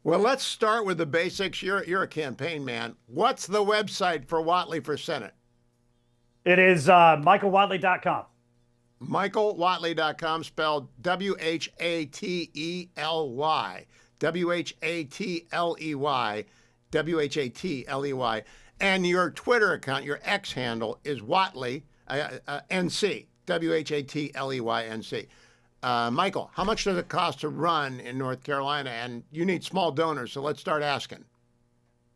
Well, let's start with the basics. You're a campaign man. What's the website for Whatley for Senate? It is michaelwhatley.com. michaelwhatley.com, spelled W-H-A-T-E-L-Y. W-H-A-T-L-E-Y. W-H-A-T-L-E-Y. And your Twitter account, your X handle is Whatley, NC, W-H-A-T-L-E-Y-N-C. Michael, how much does it cost to run in North Carolina? And you need small donors, so let's start asking.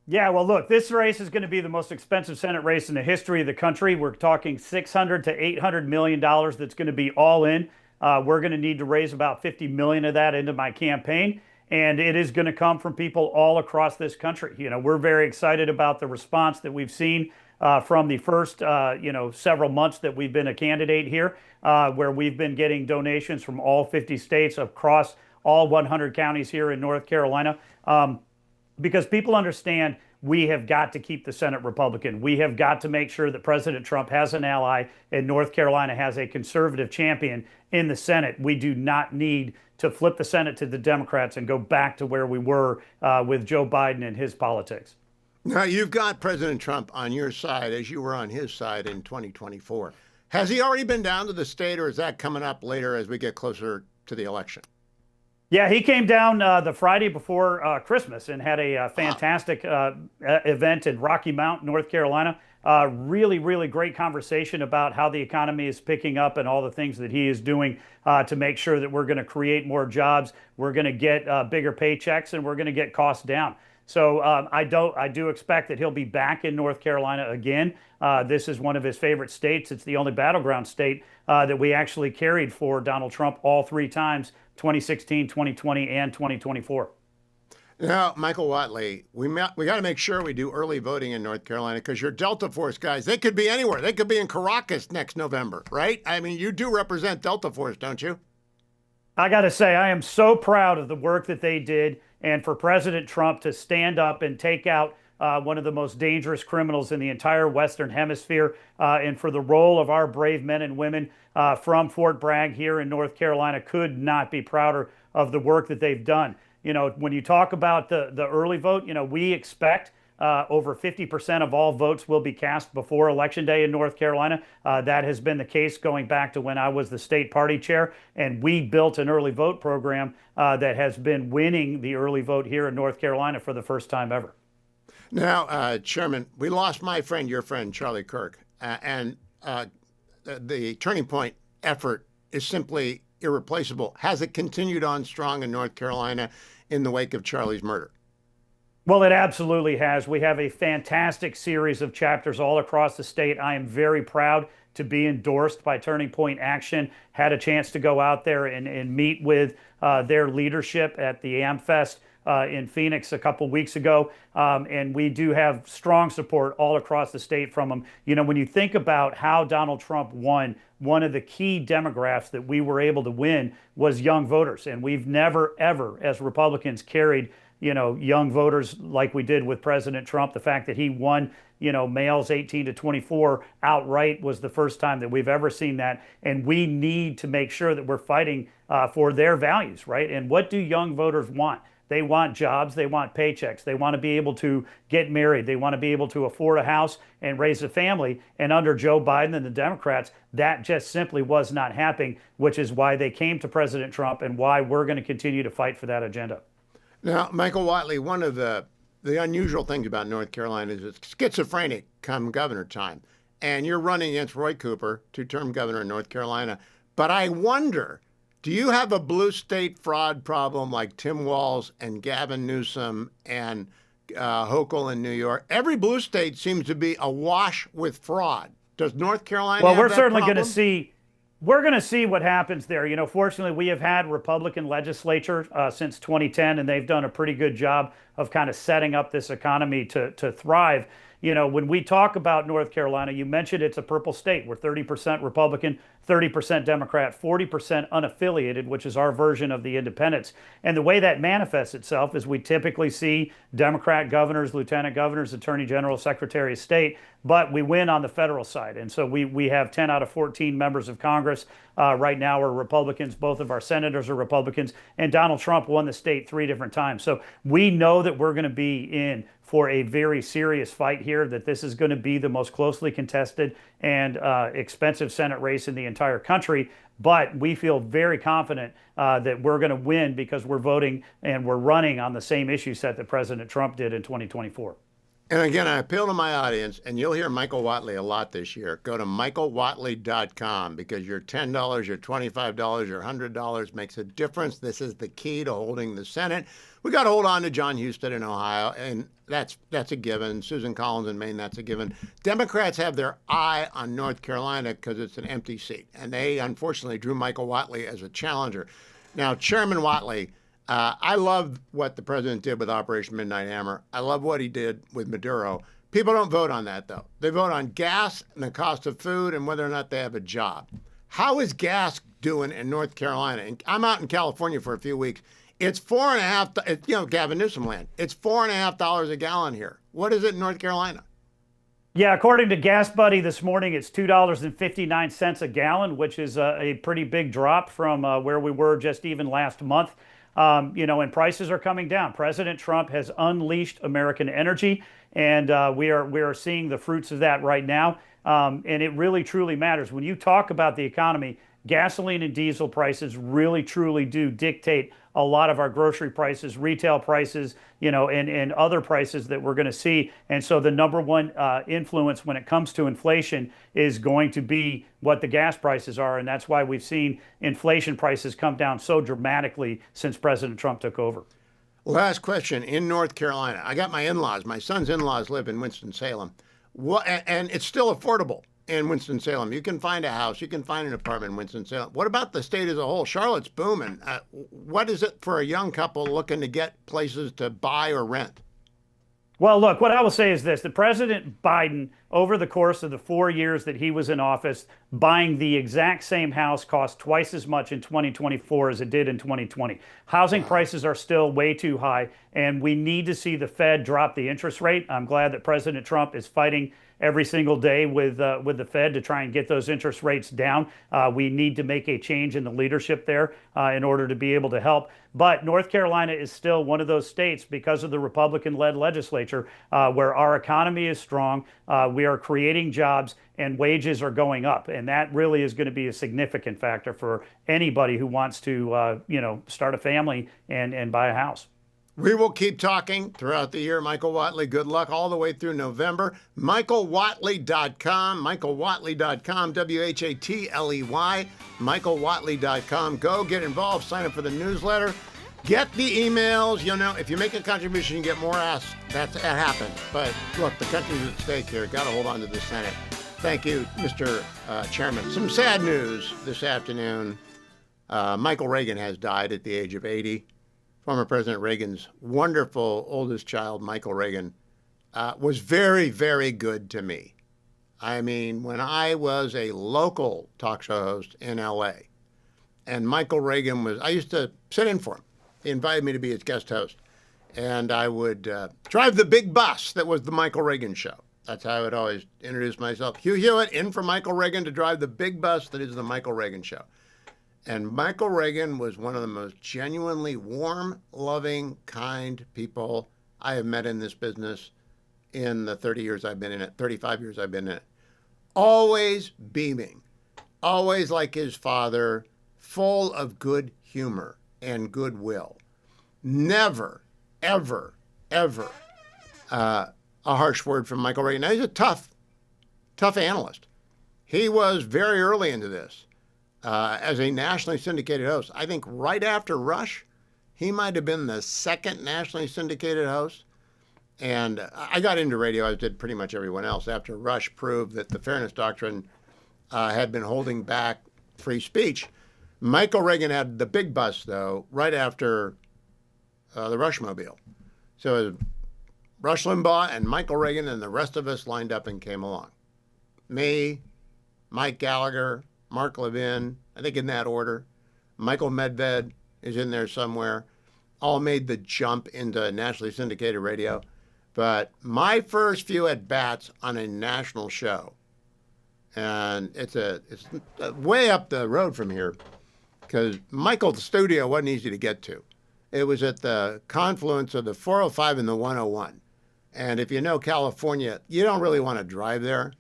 Yeah, well, look, this race is going to be the most expensive Senate race in the history of the country. We're talking $600 to $800 million that's going to be all in. We're going to need to raise about $50 million of that into my campaign. And it is going to come from people all across this country. You know, we're very excited about the response that we've seen from the first, several months that we've been a candidate here, where we've been getting donations from all 50 states across all 100 counties here in North Carolina. Because people understand we have got to keep the Senate Republican. We have got to make sure that President Trump has an ally and North Carolina has a conservative champion in the Senate. We do not need to flip the Senate to the Democrats and go back to where we were with Joe Biden and his politics. Now, you've got President Trump on your side as you were on his side in 2024. Has he already been down to the state, or is that coming up later as we get closer to the election? Yeah, he came down the Friday before Christmas and had a fantastic event in Rocky Mount, North Carolina. Really, really great conversation about how the economy is picking up and all the things that he is doing to make sure that we're going to create more jobs, we're going to get bigger paychecks, and we're going to get costs down. So I do expect that he'll be back in North Carolina again. This is one of his favorite states. It's the only battleground state that we actually carried for Donald Trump all 3 times, 2016, 2020, and 2024. Now, Michael Whatley, we got to make sure we do early voting in North Carolina because your Delta Force guys, they could be anywhere. They could be in Caracas next November, right? I mean, you do represent Delta Force, don't you? I got to say, I am so proud of the work that they did and for President Trump to stand up and take out one of the most dangerous criminals in the entire Western Hemisphere, and for the role of our brave men and women from Fort Bragg here in North Carolina. Could not be prouder of the work that they've done. You know, when you talk about the early vote, you know, we expect over 50% of all votes will be cast before Election Day in North Carolina. That has been the case going back to when I was the state party chair, and we built an early vote program that has been winning the early vote here in North Carolina for the first time ever. Now, Chairman, we lost my friend, your friend, Charlie Kirk, and the Turning Point effort is simply irreplaceable. Has it continued on strong in North Carolina in the wake of Charlie's murder? Well, it absolutely has. We have a fantastic series of chapters all across the state. I am very proud to be endorsed by Turning Point Action. Had a chance to go out there and meet with their leadership at the AmFest in Phoenix a couple weeks ago. And we do have strong support all across the state from them. You know, when you think about how Donald Trump won, one of the key demographics that we were able to win was young voters. And we've never, ever, as Republicans, carried young voters like we did with President Trump. The fact that he won, males 18 to 24 outright was the first time that we've ever seen that. And we need to make sure that we're fighting for their values, right? And what do young voters want? They want jobs. They want paychecks. They want to be able to get married. They want to be able to afford a house and raise a family. And under Joe Biden and the Democrats, that just simply was not happening, which is why they came to President Trump and why we're going to continue to fight for that agenda. Now, Michael Watley, one of the unusual things about North Carolina is it's schizophrenic come governor time. And you're running against Roy Cooper, two-term governor in North Carolina. But I wonder, do you have a blue state fraud problem like Tim Walz and Gavin Newsom and Hochul in New York? Every blue state seems to be awash with fraud. Does North Carolina Well, have we're that certainly going to problem? see. We're going to see what happens there. Fortunately, we have had Republican legislature since 2010, and they've done a pretty good job of kind of setting up this economy to thrive. When we talk about North Carolina, you mentioned it's a purple state. We're 30% Republican, 30% Democrat, 40% unaffiliated, which is our version of the independents. And the way that manifests itself is we typically see Democrat governors, lieutenant governors, attorney general, secretary of state, but we win on the federal side. And so we have 10 out of 14 members of Congress right now are Republicans. Both of our senators are Republicans. And Donald Trump won the state 3 different times. So we know that we're going to be in for a very serious fight here, that this is going to be the most closely contested and expensive Senate race in the entire country. But we feel very confident that we're going to win because we're voting and we're running on the same issue set that President Trump did in 2024. And again, I appeal to my audience, and you'll hear Michael Watley a lot this year. Go to michaelwatley.com because your $10, your $25, your $100 makes a difference. This is the key to holding the Senate. We got to hold on to John Huston in Ohio, and that's a given. Susan Collins in Maine, that's a given. Democrats have their eye on North Carolina because it's an empty seat, and they unfortunately drew Michael Watley as a challenger. Now, Chairman Watley, I love what the president did with Operation Midnight Hammer. I love what he did with Maduro. People don't vote on that, though. They vote on gas and the cost of food and whether or not they have a job. How is gas doing in North Carolina? And I'm out in California for a few weeks. It's $4.50, Gavin Newsom land. It's $4.50 a gallon here. What is it in North Carolina? Yeah, according to Gas Buddy this morning, it's $2.59 a gallon, which is a pretty big drop from where we were just even last month. And prices are coming down. President Trump has unleashed American energy, and we are seeing the fruits of that right now. And it really, truly matters. When you talk about the economy, gasoline and diesel prices really, truly do dictate a lot of our grocery prices, retail prices, and other prices that we're going to see. And so the number one influence when it comes to inflation is going to be what the gas prices are. And that's why we've seen inflation prices come down so dramatically since President Trump took over. Last question. In North Carolina, I got my in-laws. My son's in-laws live in Winston-Salem. And it's still affordable in Winston-Salem. You can find a house. You can find an apartment in Winston-Salem. What about the state as a whole? Charlotte's booming. What is it for a young couple looking to get places to buy or rent? Well, look, what I will say is this. The President Biden, over the course of the 4 years that he was in office, buying the exact same house cost twice as much in 2024 as it did in 2020. Housing prices are still way too high, and we need to see the Fed drop the interest rate. I'm glad that President Trump is fighting every single day with the Fed to try and get those interest rates down. We need to make a change in the leadership there in order to be able to help. But North Carolina is still one of those states, because of the Republican-led legislature, where our economy is strong. We are creating jobs and wages are going up. And that really is going to be a significant factor for anybody who wants to, start a family and buy a house. We will keep talking throughout the year. Michael Watley, good luck all the way through November. MichaelWatley.com, MichaelWatley.com, WHATLEY, MichaelWatley.com. Go get involved, sign up for the newsletter, get the emails. If you make a contribution, you get more asks. That happens. But look, the country's at stake here. Got to hold on to the Senate. Thank you, Mr. Chairman. Some sad news this afternoon. Michael Reagan has died at the age of 80. Former President Reagan's wonderful oldest child, Michael Reagan, was very, very good to me. I mean, when I was a local talk show host in L.A., and Michael Reagan I used to sit in for him. He invited me to be his guest host. and I would drive the big bus that was the Michael Reagan show. That's how I would always introduce myself. Hugh Hewitt in for Michael Reagan to drive the big bus that is the Michael Reagan show. And Michael Reagan was one of the most genuinely warm, loving, kind people I have met in this business in the 30 years I've been in it, 35 years I've been in it. Always beaming, always like his father, full of good humor and goodwill. Never, ever, ever a harsh word from Michael Reagan. Now, he's a tough analyst. He was very early into this as a nationally syndicated host. I think right after Rush, he might have been the second nationally syndicated host. And I got into radio, as did pretty much everyone else, after Rush proved that the Fairness Doctrine had been holding back free speech. Michael Reagan had the big bus, though, right after the Rushmobile. So it was Rush Limbaugh and Michael Reagan and the rest of us lined up and came along. Me, Mike Gallagher, Mark Levin, I think in that order. Michael Medved is in there somewhere. All made the jump into nationally syndicated radio. But my first few at-bats on a national show, and it's way up the road from here, because Michael's studio wasn't easy to get to. It was at the confluence of the 405 and the 101. And if you know California, you don't really want to drive there.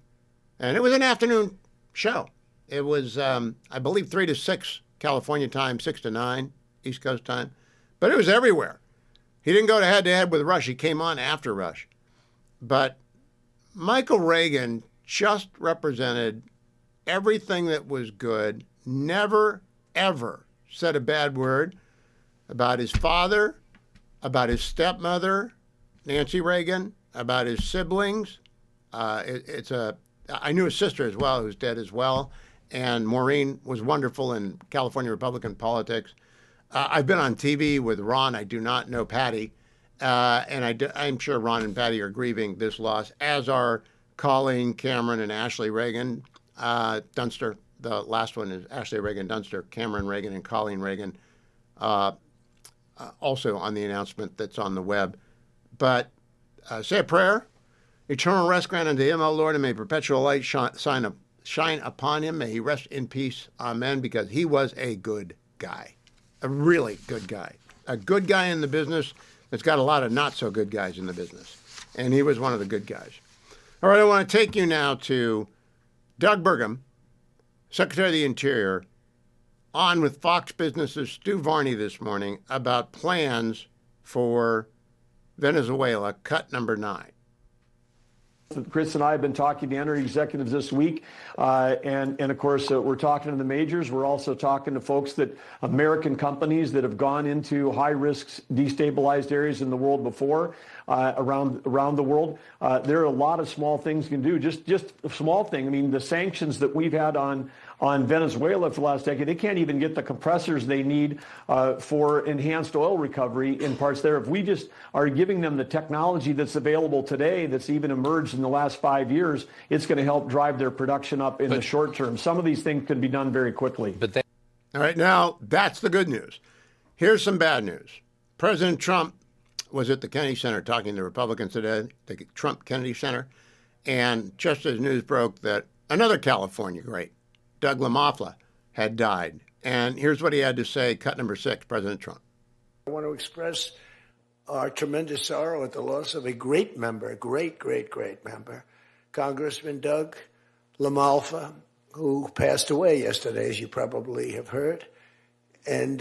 And it was an afternoon show. It was, I believe, 3 to 6 California time, 6 to 9 East Coast time. But it was everywhere. He didn't go head-to-head with Rush. He came on after Rush. But Michael Reagan just represented everything that was good, never, ever said a bad word about his father, about his stepmother, Nancy Reagan, about his siblings. I knew his sister as well, who's dead as well. And Maureen was wonderful in California Republican politics. I've been on TV with Ron. I do not know Patty. And I'm sure Ron and Patty are grieving this loss, as are Colleen, Cameron, and Ashley Reagan. Dunster, the last one is Ashley Reagan Dunster, Cameron Reagan, and Colleen Reagan, also on the announcement that's on the web. But say a prayer. Eternal rest grant unto him, O Lord, and may perpetual light shine upon him. May he rest in peace. Amen, because he was a good guy. A really good guy. A good guy in the business that's got a lot of not so good guys in the business. And he was one of the good guys. All right, I want to take you now to Doug Burgum, Secretary of the Interior, on with Fox Business's Stu Varney this morning about plans for Venezuela, cut number 9. Chris and I have been talking to energy executives this week, and of course, we're talking to the majors. We're also talking to folks American companies that have gone into high-risk, destabilized areas in the world before, around the world. There are a lot of small things you can do. Just a small thing. I mean, the sanctions that we've had on Venezuela for the last decade, they can't even get the compressors they need for enhanced oil recovery in parts there. If we just are giving them the technology that's available today, that's even emerged in the last 5 years, it's going to help drive their production up in the short term. Some of these things can be done very quickly. All right, now that's the good news. Here's some bad news. President Trump was at the Kennedy Center talking to Republicans today, the Trump Kennedy Center, and just as news broke that another California great, Doug LaMoffla, had died. And here's what he had to say, cut number 6, President Trump. I want to express our tremendous sorrow at the loss of a great member, a great member, Congressman Doug LaMoffla, who passed away yesterday, as you probably have heard. And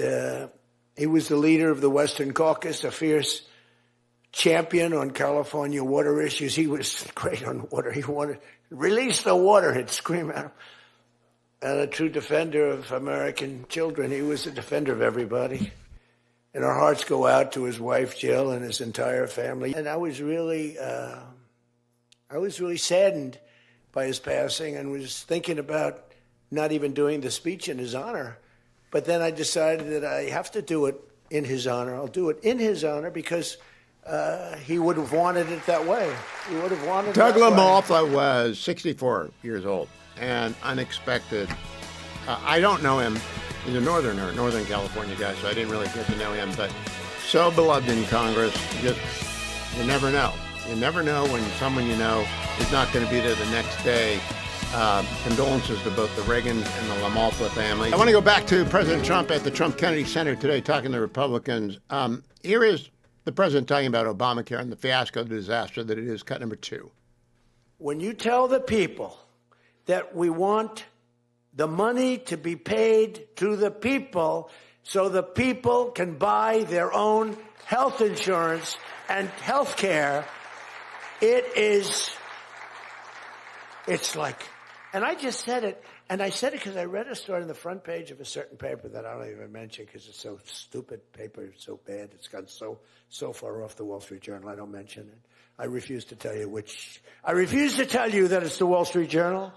he was the leader of the Western Caucus, a fierce champion on California water issues. He was great on water. He wanted, release the water, he'd scream at him. And a true defender of American children. He was a defender of everybody. And our hearts go out to his wife, Jill, and his entire family. And I was really saddened by his passing and was thinking about not even doing the speech in his honor. But then I decided that I have to do it in his honor. I'll do it in his honor because he would have wanted it that way. He would have wanted Doug it that way. LaMoffla was 64 years old and unexpected. I don't know him. He's a Northern California guy, so I didn't really get to know him. But so beloved in Congress. Just, you never know. You never know when someone you know is not going to be there the next day. Condolences to both the Reagan and the LaMalfa family. I want to go back to President Trump at the Trump Kennedy Center today talking to Republicans. Here is the president talking about Obamacare and the fiasco, the disaster that it is. Cut number 2. When you tell the people that we want the money to be paid to the people so the people can buy their own health insurance and health care, it's like, and I just said it, and I said it because I read a story on the front page of a certain paper that I don't even mention because it's so stupid, paper, it's so bad, it's gone so far off the Wall Street Journal, I don't mention it. I refuse to tell you that it's the Wall Street Journal.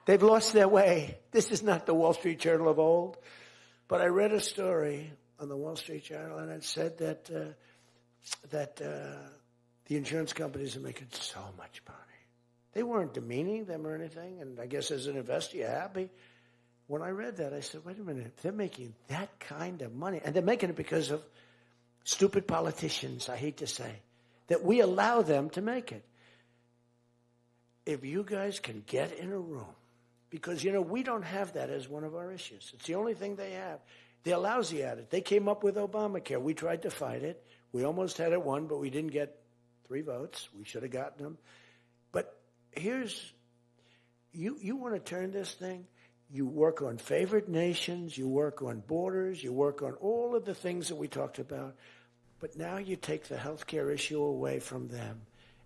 They've lost their way. This is not the Wall Street Journal of old. But I read a story on the Wall Street Journal, and it said that the insurance companies are making so much money. They weren't demeaning them or anything, and I guess as an investor, you're happy. When I read that, I said, wait a minute, if they're making that kind of money, and they're making it because of stupid politicians, I hate to say, that we allow them to make it. If you guys can get in a room, because, we don't have that as one of our issues. It's the only thing they have. They're lousy at it. They came up with Obamacare. We tried to fight it. We almost had it won, but we didn't get 3 votes. We should have gotten them. But here's, you want to turn this thing, you work on favored nations, you work on borders, you work on all of the things that we talked about, but now you take the healthcare issue away from them,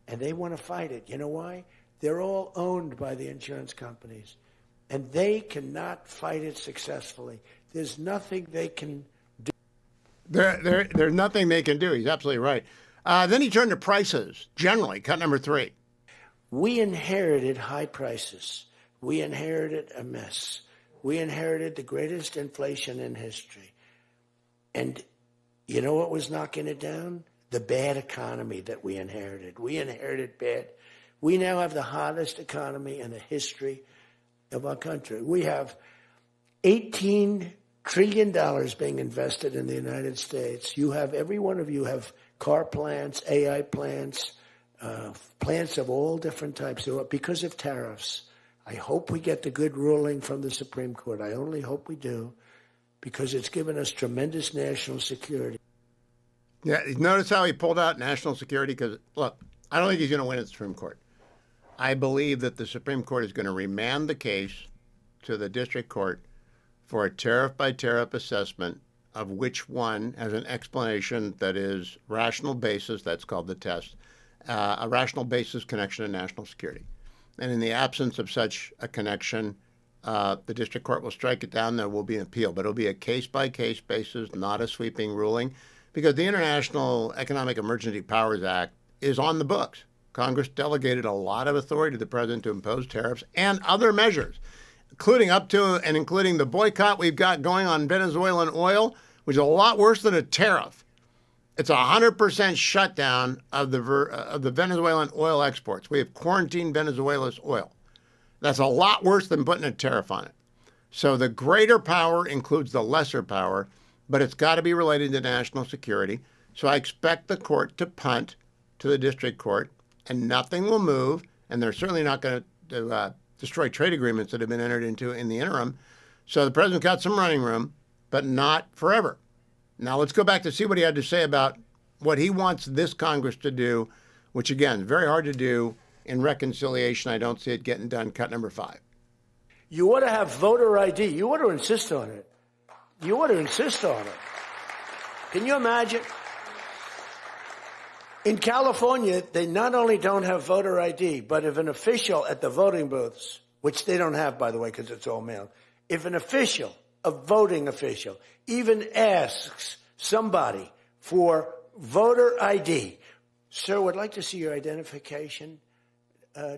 and they want to fight it. You know why? They're all owned by the insurance companies, and they cannot fight it successfully. There's nothing they can do. There's nothing they can do. He's absolutely right. Then he turned to prices, generally. Cut number 3. We inherited high prices. We inherited a mess. We inherited the greatest inflation in history. And you know what was knocking it down? The bad economy that we inherited. We inherited bad. We now have the hottest economy in the history of our country. We have $18 trillion being invested in the United States. You have, every one of you have car plants, AI plants, plants of all different types. Because of tariffs, I hope we get the good ruling from the Supreme Court. I only hope we do, because it's given us tremendous national security. Yeah, notice how he pulled out national security? Because, look, I don't think he's going to win at the Supreme Court. I believe that the Supreme Court is going to remand the case to the district court for a tariff-by-tariff assessment of which one has an explanation that is rational basis, that's called the test, a rational basis connection to national security. And in the absence of such a connection, the district court will strike it down. There will be an appeal, but it'll be a case-by-case basis, not a sweeping ruling, because the International Economic Emergency Powers Act is on the books. Congress delegated a lot of authority to the president to impose tariffs and other measures, including up to and including the boycott we've got going on Venezuelan oil, which is a lot worse than a tariff. It's 100% shutdown of the Venezuelan oil exports. We have quarantined Venezuela's oil. That's a lot worse than putting a tariff on it. So the greater power includes the lesser power, but it's got to be related to national security. So I expect the court to punt to the district court, and nothing will move, and they're certainly not going to destroy trade agreements that have been entered into in the interim. So the president got some running room, but not forever. Now let's go back to see what he had to say about what he wants this Congress to do, which, again, very hard to do in reconciliation. I don't see it getting done. Cut number 5. You ought to have voter ID. You ought to insist on it. You ought to insist on it. Can you imagine? In California, they not only don't have voter ID, but if an official at the voting booths, which they don't have, by the way, because it's all mail, if an official, a voting official, even asks somebody for voter ID, sir, would like to see your identification.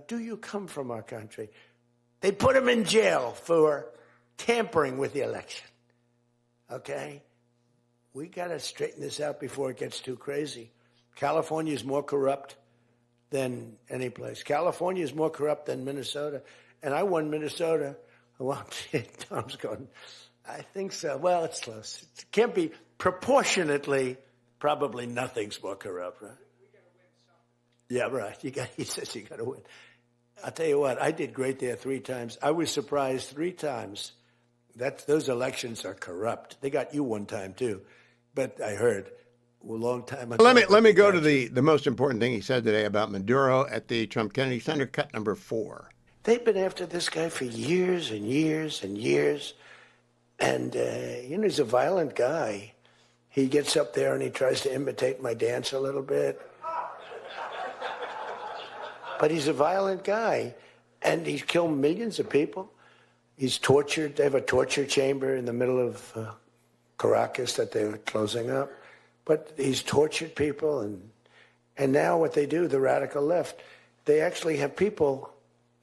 Do you come from our country? They put him in jail for tampering with the election. Okay? We got to straighten this out before it gets too crazy. California is more corrupt than any place. California is more corrupt than Minnesota. And I won Minnesota. Well, Tom's going, I think so. Well, it's close. It can't be proportionately Probably nothing's more corrupt, right? Yeah, right. He says you got to win. I'll tell you what, I did great there 3 times. I was surprised 3 times. Those elections are corrupt. They got you 1 time too, but I heard a long time ago. Let me go to the most important thing he said today about Maduro at the Trump Kennedy Center, cut number 4. They've been after this guy for years and years and years, and he's a violent guy. He gets up there and he tries to imitate my dance a little bit. But he's a violent guy, and he's killed millions of people. He's tortured. They have a torture chamber in the middle of Caracas that they're closing up. But he's tortured people, and now what they do, the radical left, they actually have people,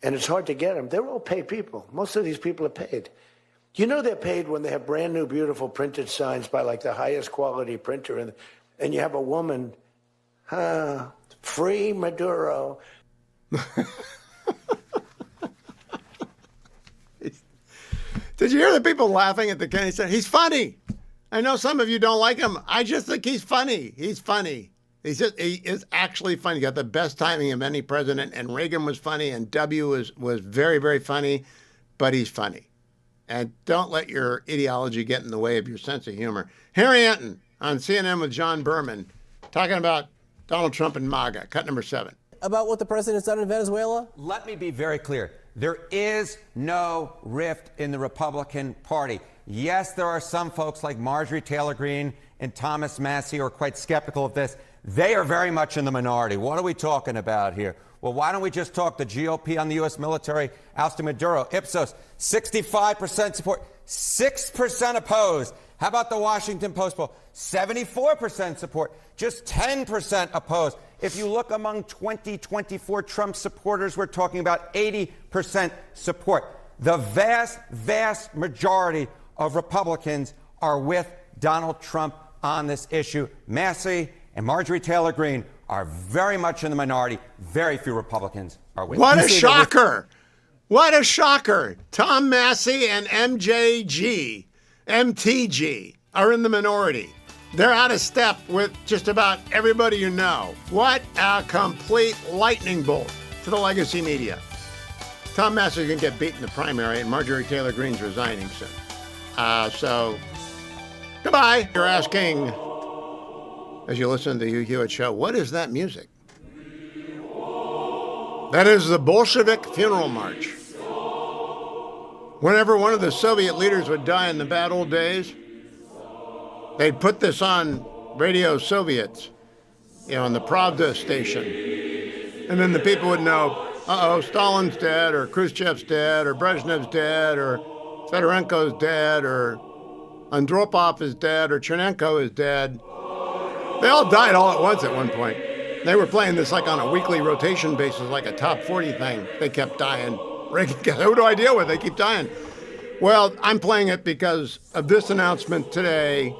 and it's hard to get them. They're all paid people. Most of these people are paid. You know they're paid when they have brand new, beautiful printed signs by like the highest quality printer, and you have a woman, free Maduro. Did you hear the people laughing at the Kennedy Center? He's funny. I know some of you don't like him. I just think he's funny. He's funny. He is actually funny. He got the best timing of any president, and Reagan was funny, and W was very, very funny, but he's funny. And don't let your ideology get in the way of your sense of humor. Harry Anton on CNN with John Berman talking about Donald Trump and MAGA, cut number 7. About what the president's done in Venezuela? Let me be very clear. There is no rift in the Republican Party. Yes, there are some folks like Marjorie Taylor Greene and Thomas Massie who are quite skeptical of this. They are very much in the minority. What are we talking about here? Well, why don't we just talk the GOP on the U.S. military ousting Maduro? Ipsos, 65% support, 6% opposed. How about the Washington Post poll? 74% support, just 10% opposed. If you look among 2024 Trump supporters, we're talking about 80% support. The vast, vast majority of Republicans are with Donald Trump on this issue. Massey and Marjorie Taylor Greene are very much in the minority. Very few Republicans are with. What a shocker! What a shocker! Tom Massey and MTG are in the minority. They're out of step with just about everybody you know. What a complete lightning bolt to the legacy media. Tom Massey's going to get beat in the primary, and Marjorie Taylor Greene's resigning soon. So, goodbye. You're asking, as you listen to the Hugh Hewitt Show, what is that music? That is the Bolshevik Funeral March. Whenever one of the Soviet leaders would die in the bad old days, they'd put this on Radio Soviets, on the Pravda station. And then the people would know, Stalin's dead, or Khrushchev's dead, or Brezhnev's dead, or Fedorenko's dead, or Andropov is dead, or Chernenko is dead. They all died all at once at one point. They were playing this like on a weekly rotation basis, like a top 40 thing. They kept dying. Who do I deal with? They keep dying. Well, I'm playing it because of this announcement today,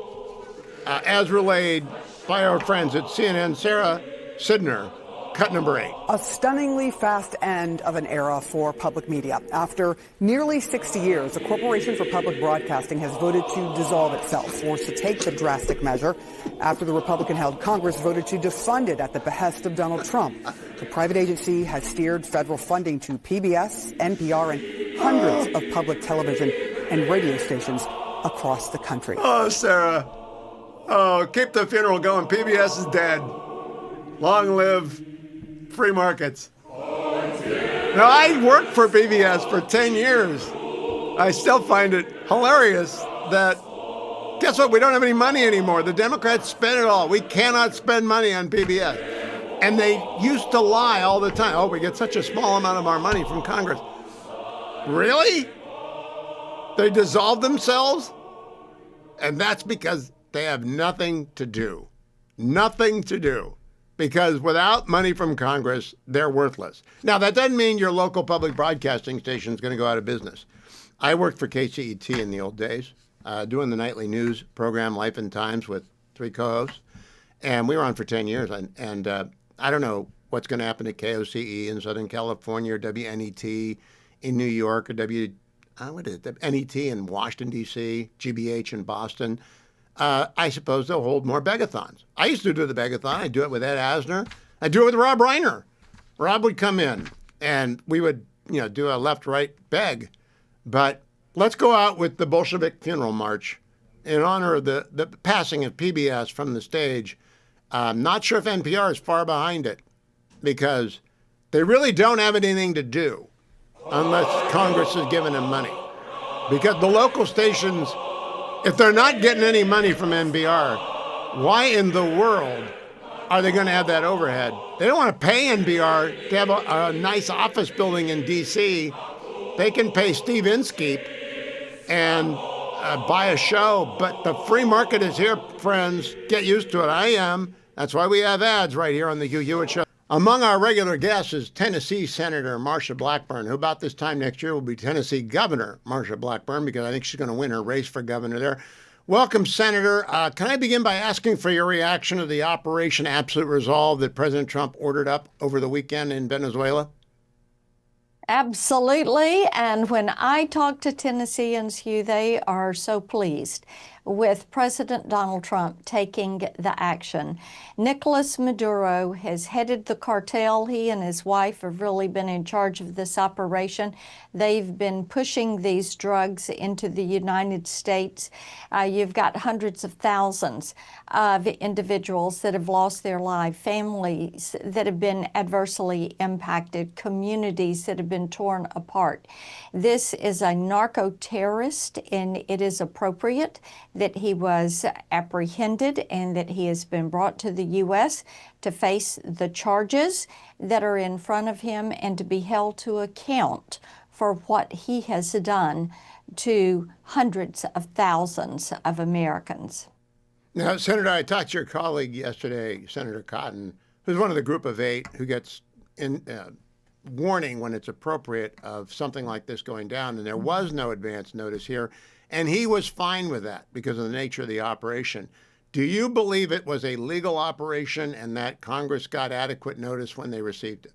as relayed by our friends at CNN, Sarah Sidner, cut number 8. A stunningly fast end of an era for public media. After nearly 60 years, the Corporation for Public Broadcasting has voted to dissolve itself, forced to take the drastic measure after the Republican-held Congress voted to defund it at the behest of Donald Trump. The private agency has steered federal funding to PBS, NPR, and hundreds of public television and radio stations across the country. Oh, Sarah. Oh, keep the funeral going. PBS is dead. Long live free markets. Now, I worked for PBS for 10 years. I still find it hilarious that, guess what? We don't have any money anymore. The Democrats spend it all. We cannot spend money on PBS. And they used to lie all the time. Oh, we get such a small amount of our money from Congress. Really? They dissolved themselves? And that's because they have nothing to do. Nothing to do. Because without money from Congress, they're worthless. Now, that doesn't mean your local public broadcasting station is going to go out of business. I worked for KCET in the old days, doing the nightly news program Life and Times with 3 co-hosts. And we were on for 10 years. And I don't know what's going to happen to KOCE in Southern California, or WNET in New York, or NET in Washington, D.C., GBH in Boston. I suppose they'll hold more begathons. I used to do the begathon. I do it with Ed Asner. I do it with Rob Reiner. Rob would come in, and we would, do a left-right beg. But let's go out with the Bolshevik funeral march in honor of the passing of PBS from the stage. I'm not sure if NPR is far behind it, because they really don't have anything to do unless Congress is giving them money. Because the local stations, if they're not getting any money from NPR, why in the world are they going to have that overhead? They don't want to pay NPR to have a nice office building in D.C. They can pay Steve Inskeep and buy a show, but the free market is here, friends. Get used to it. I am. That's why we have ads right here on the Hugh Hewitt Show. Among our regular guests is Tennessee Senator Marsha Blackburn, who about this time next year will be Tennessee Governor Marsha Blackburn, because I think she's going to win her race for governor there. Welcome, Senator. Can I begin by asking for your reaction to the Operation Absolute Resolve that President Trump ordered up over the weekend in Venezuela? Absolutely. And when I talk to Tennesseans, Hugh, they are so pleased with President Donald Trump taking the action. Nicolas Maduro has headed the cartel. He and his wife have really been in charge of this operation. They've been pushing these drugs into the United States. You've got hundreds of thousands of individuals that have lost their life, families that have been adversely impacted, communities that have been torn apart. This is a narco-terrorist, and it is appropriate that he was apprehended and that he has been brought to the U.S. to face the charges that are in front of him and to be held to account for what he has done to hundreds of thousands of Americans. Now, Senator, I talked to your colleague yesterday, Senator Cotton, who's one of the group of 8 who gets warning when it's appropriate of something like this going down, and there was no advance notice here. And he was fine with that because of the nature of the operation. Do you believe it was a legal operation and that Congress got adequate notice when they received it?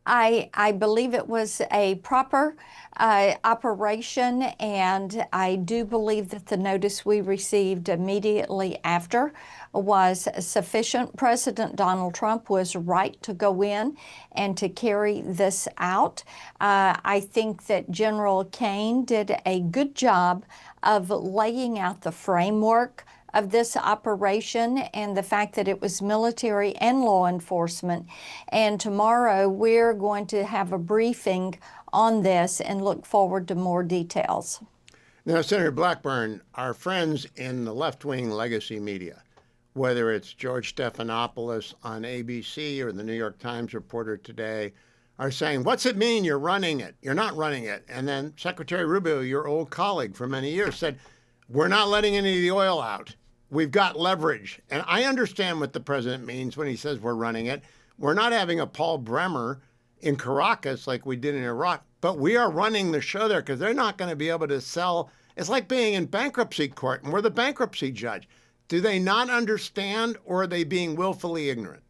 I believe it was a proper operation, and I do believe that the notice we received immediately after was sufficient. President Donald Trump was right to go in and to carry this out. I think that General Kane did a good job of laying out the framework of this operation and the fact that it was military and law enforcement. And tomorrow we're going to have a briefing on this and look forward to more details. Now, Senator Blackburn, our friends in the left-wing legacy media, whether it's George Stephanopoulos on ABC or the New York Times reporter today, are saying, what's it mean you're running it? You're not running it. And then Secretary Rubio, your old colleague for many years, said, we're not letting any of the oil out. We've got leverage. And I understand what the president means when he says we're running it. We're not having a Paul Bremer in Caracas like we did in Iraq, but we are running the show there because they're not going to be able to sell. It's like being in bankruptcy court and we're the bankruptcy judge. Do they not understand, or are they being willfully ignorant?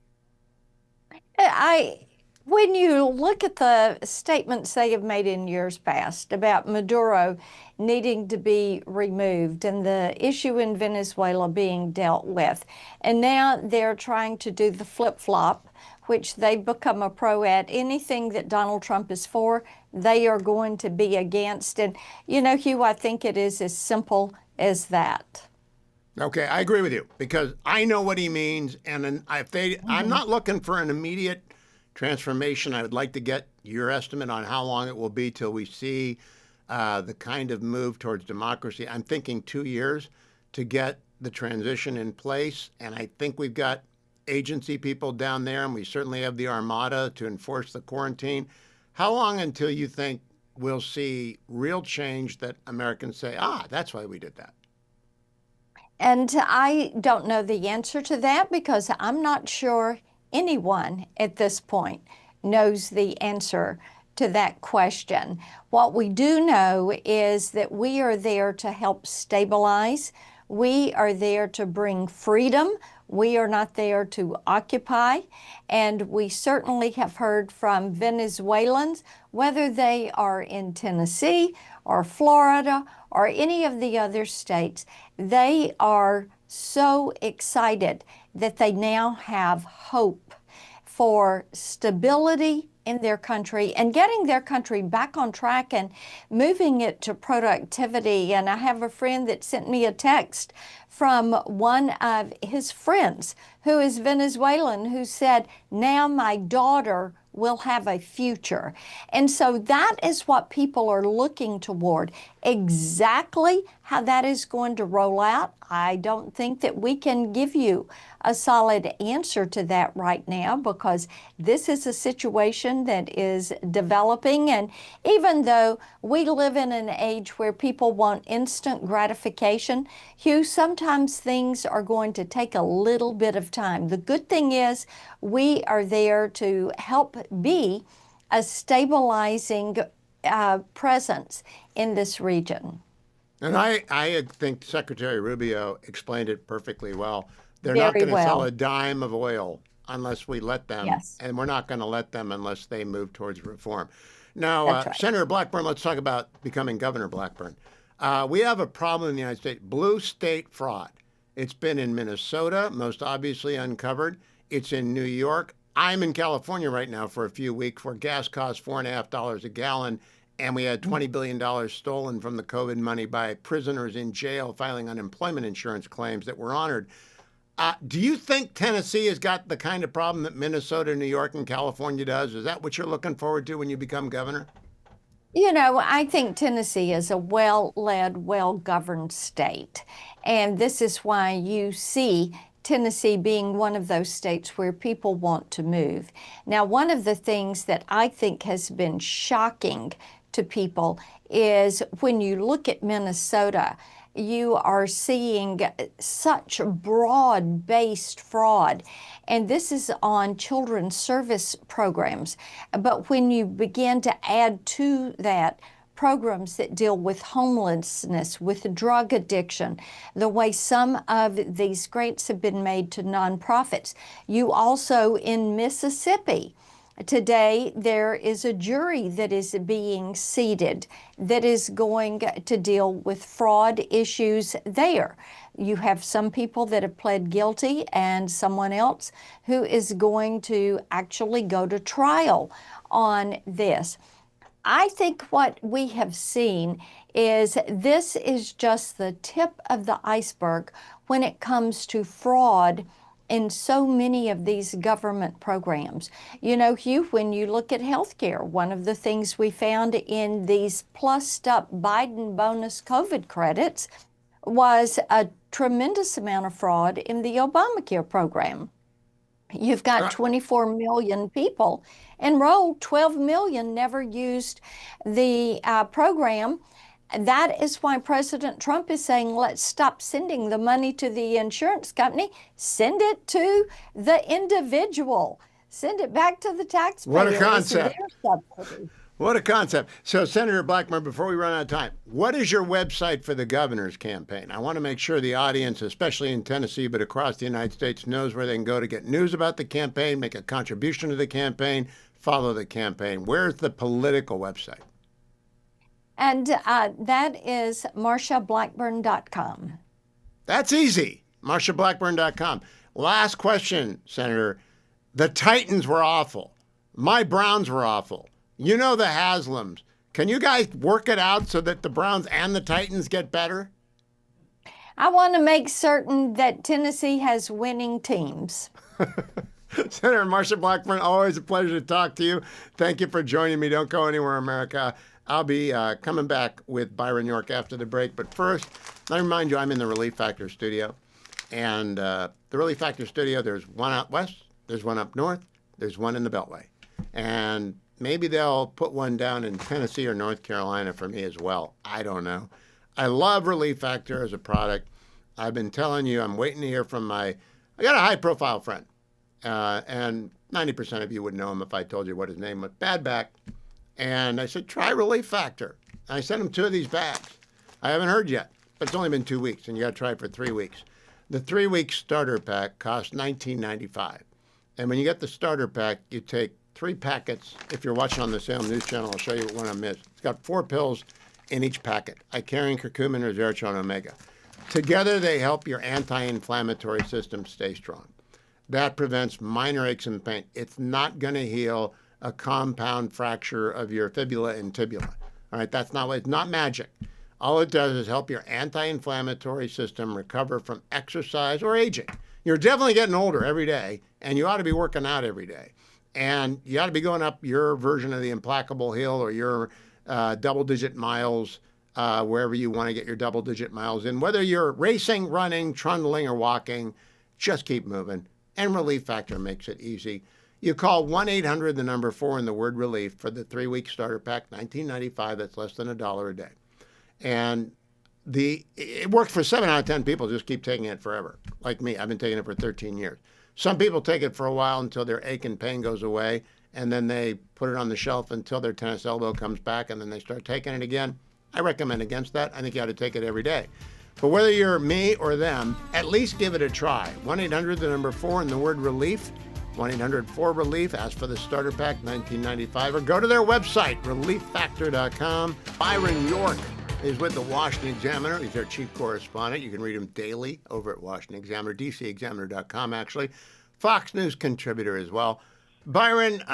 When you look at the statements they have made in years past about Maduro needing to be removed and the issue in Venezuela being dealt with, and now they're trying to do the flip-flop, which they've become a pro at. Anything that Donald Trump is for, they are going to be against. And, Hugh, I think it is as simple as that. Okay, I agree with you because I know what he means. And I'm not looking for an immediate transformation. I would like to get your estimate on how long it will be till we see the kind of move towards democracy. I'm thinking 2 years to get the transition in place. And I think we've got agency people down there, and we certainly have the Armada to enforce the quarantine. How long until you think we'll see real change that Americans say, that's why we did that? And I don't know the answer to that because I'm not sure anyone at this point knows the answer to that question. What we do know is that we are there to help stabilize. We are there to bring freedom. We are not there to occupy. And we certainly have heard from Venezuelans, whether they are in Tennessee or Florida or any of the other states, they are so excited that they now have hope for stability in their country and getting their country back on track and moving it to productivity. And I have a friend that sent me a text from one of his friends who is Venezuelan who said, now my daughter will have a future. And so that is what people are looking toward. Exactly how that is going to roll out, I don't think that we can give you a solid answer to that right now, because this is a situation that is developing. And even though we live in an age where people want instant gratification, Hugh, sometimes things are going to take a little bit of time. The good thing is we are there to help be a stabilizing presence in this region. And I think Secretary Rubio explained it perfectly well. They're not going to sell a dime of oil unless we let them, and we're not going to let them unless they move towards reform. Now, Senator Blackburn, let's talk about becoming Governor Blackburn. We have a problem in the United States, blue state fraud. It's been in Minnesota, most obviously uncovered. It's in New York. I'm in California right now for a few weeks where gas costs $4.50 a gallon, and we had $20 billion stolen from the COVID money by prisoners in jail filing unemployment insurance claims that were honored. Do you think Tennessee has got the kind of problem that Minnesota, New York, and California does? Is that what you're looking forward to when you become governor? You know, I think Tennessee is a well-led, well-governed state. And this is why you see Tennessee being one of those states where people want to move. Now, one of the things that I think has been shocking to people is when you look at Minnesota, you are seeing such broad-based fraud. And this is on children's service programs. But when you begin to add to that programs that deal with homelessness, with drug addiction, the way some of these grants have been made to nonprofits, you also in Mississippi, today, there is a jury that is being seated that is going to deal with fraud issues there. You have some people that have pled guilty and someone else who is going to actually go to trial on this. I think what we have seen is this is just the tip of the iceberg when it comes to fraud in so many of these government programs. You know, Hugh, when you look at healthcare, one of the things we found in these plussed up Biden bonus COVID credits was a tremendous amount of fraud in the Obamacare program. You've got 24 million people enrolled, 12 million never used the program. That is why President Trump is saying, let's stop sending the money to the insurance company. Send it to the individual. Send it back to the taxpayer. What a concept. What a concept. So, Senator Blackburn, before we run out of time, what is your website for the governor's campaign? I want to make sure the audience, especially in Tennessee, but across the United States, knows where they can go to get news about the campaign, make a contribution to the campaign, follow the campaign. Where's the political website? And that is MarshaBlackburn.com. That's easy. MarshaBlackburn.com. Last question, Senator. The Titans were awful. My Browns were awful. You know the Haslams. Can you guys work it out so that the Browns and the Titans get better? I want to make certain that Tennessee has winning teams. Senator Marsha Blackburn, always a pleasure to talk to you. Thank you for joining me. Don't go anywhere, America. I'll be coming back with Byron York after the break. But first, let me remind you, I'm in the Relief Factor studio. And the Relief Factor studio, there's one out west, there's one up north, there's one in the Beltway. And maybe they'll put one down in Tennessee or North Carolina for me as well. I don't know. I love Relief Factor as a product. I've been telling you, I'm waiting to hear from I got a high-profile friend. And 90% of you would know him if I told you what his name was. Bad back. And I said, try Relief Factor. I sent him 2 of these bags. I haven't heard yet, but it's only been 2 weeks, and you got to try it for 3 weeks. The 3-week starter pack costs $19.95. And when you get the starter pack, you take 3 packets. If you're watching on the Salem News Channel, I'll show you what one I missed. It's got 4 pills in each packet: Icarian, curcumin, resveratrol, omega. Together, they help your anti-inflammatory system stay strong. That prevents minor aches and pain. It's not going to heal a compound fracture of your fibula and tibula. All right, that's not what, it's not magic. All it does is help your anti-inflammatory system recover from exercise or aging. You're definitely getting older every day, and you ought to be working out every day. And you ought to be going up your version of the Implacable Hill or your double-digit miles, wherever you want to get your double-digit miles in. Whether you're racing, running, trundling, or walking, just keep moving. And Relief Factor makes it easy. You call 1-800, the number 4, and the word relief for the 3-week starter pack, $19.95. That's less than $1 a day. And it works for 7 out of 10 people. Just keep taking it forever. Like me, I've been taking it for 13 years. Some people take it for a while until their ache and pain goes away, and then they put it on the shelf until their tennis elbow comes back, and then they start taking it again. I recommend against that. I think you ought to take it every day. But whether you're me or them, at least give it a try. 1-800, the number 4, and the word relief. 1-800-4RELIEF. Ask for the starter pack, $19.95, or go to their website, relieffactor.com. Byron York is with the Washington Examiner. He's their chief correspondent. You can read him daily over at Washington Examiner, dcexaminer.com, actually. Fox News contributor as well. Byron,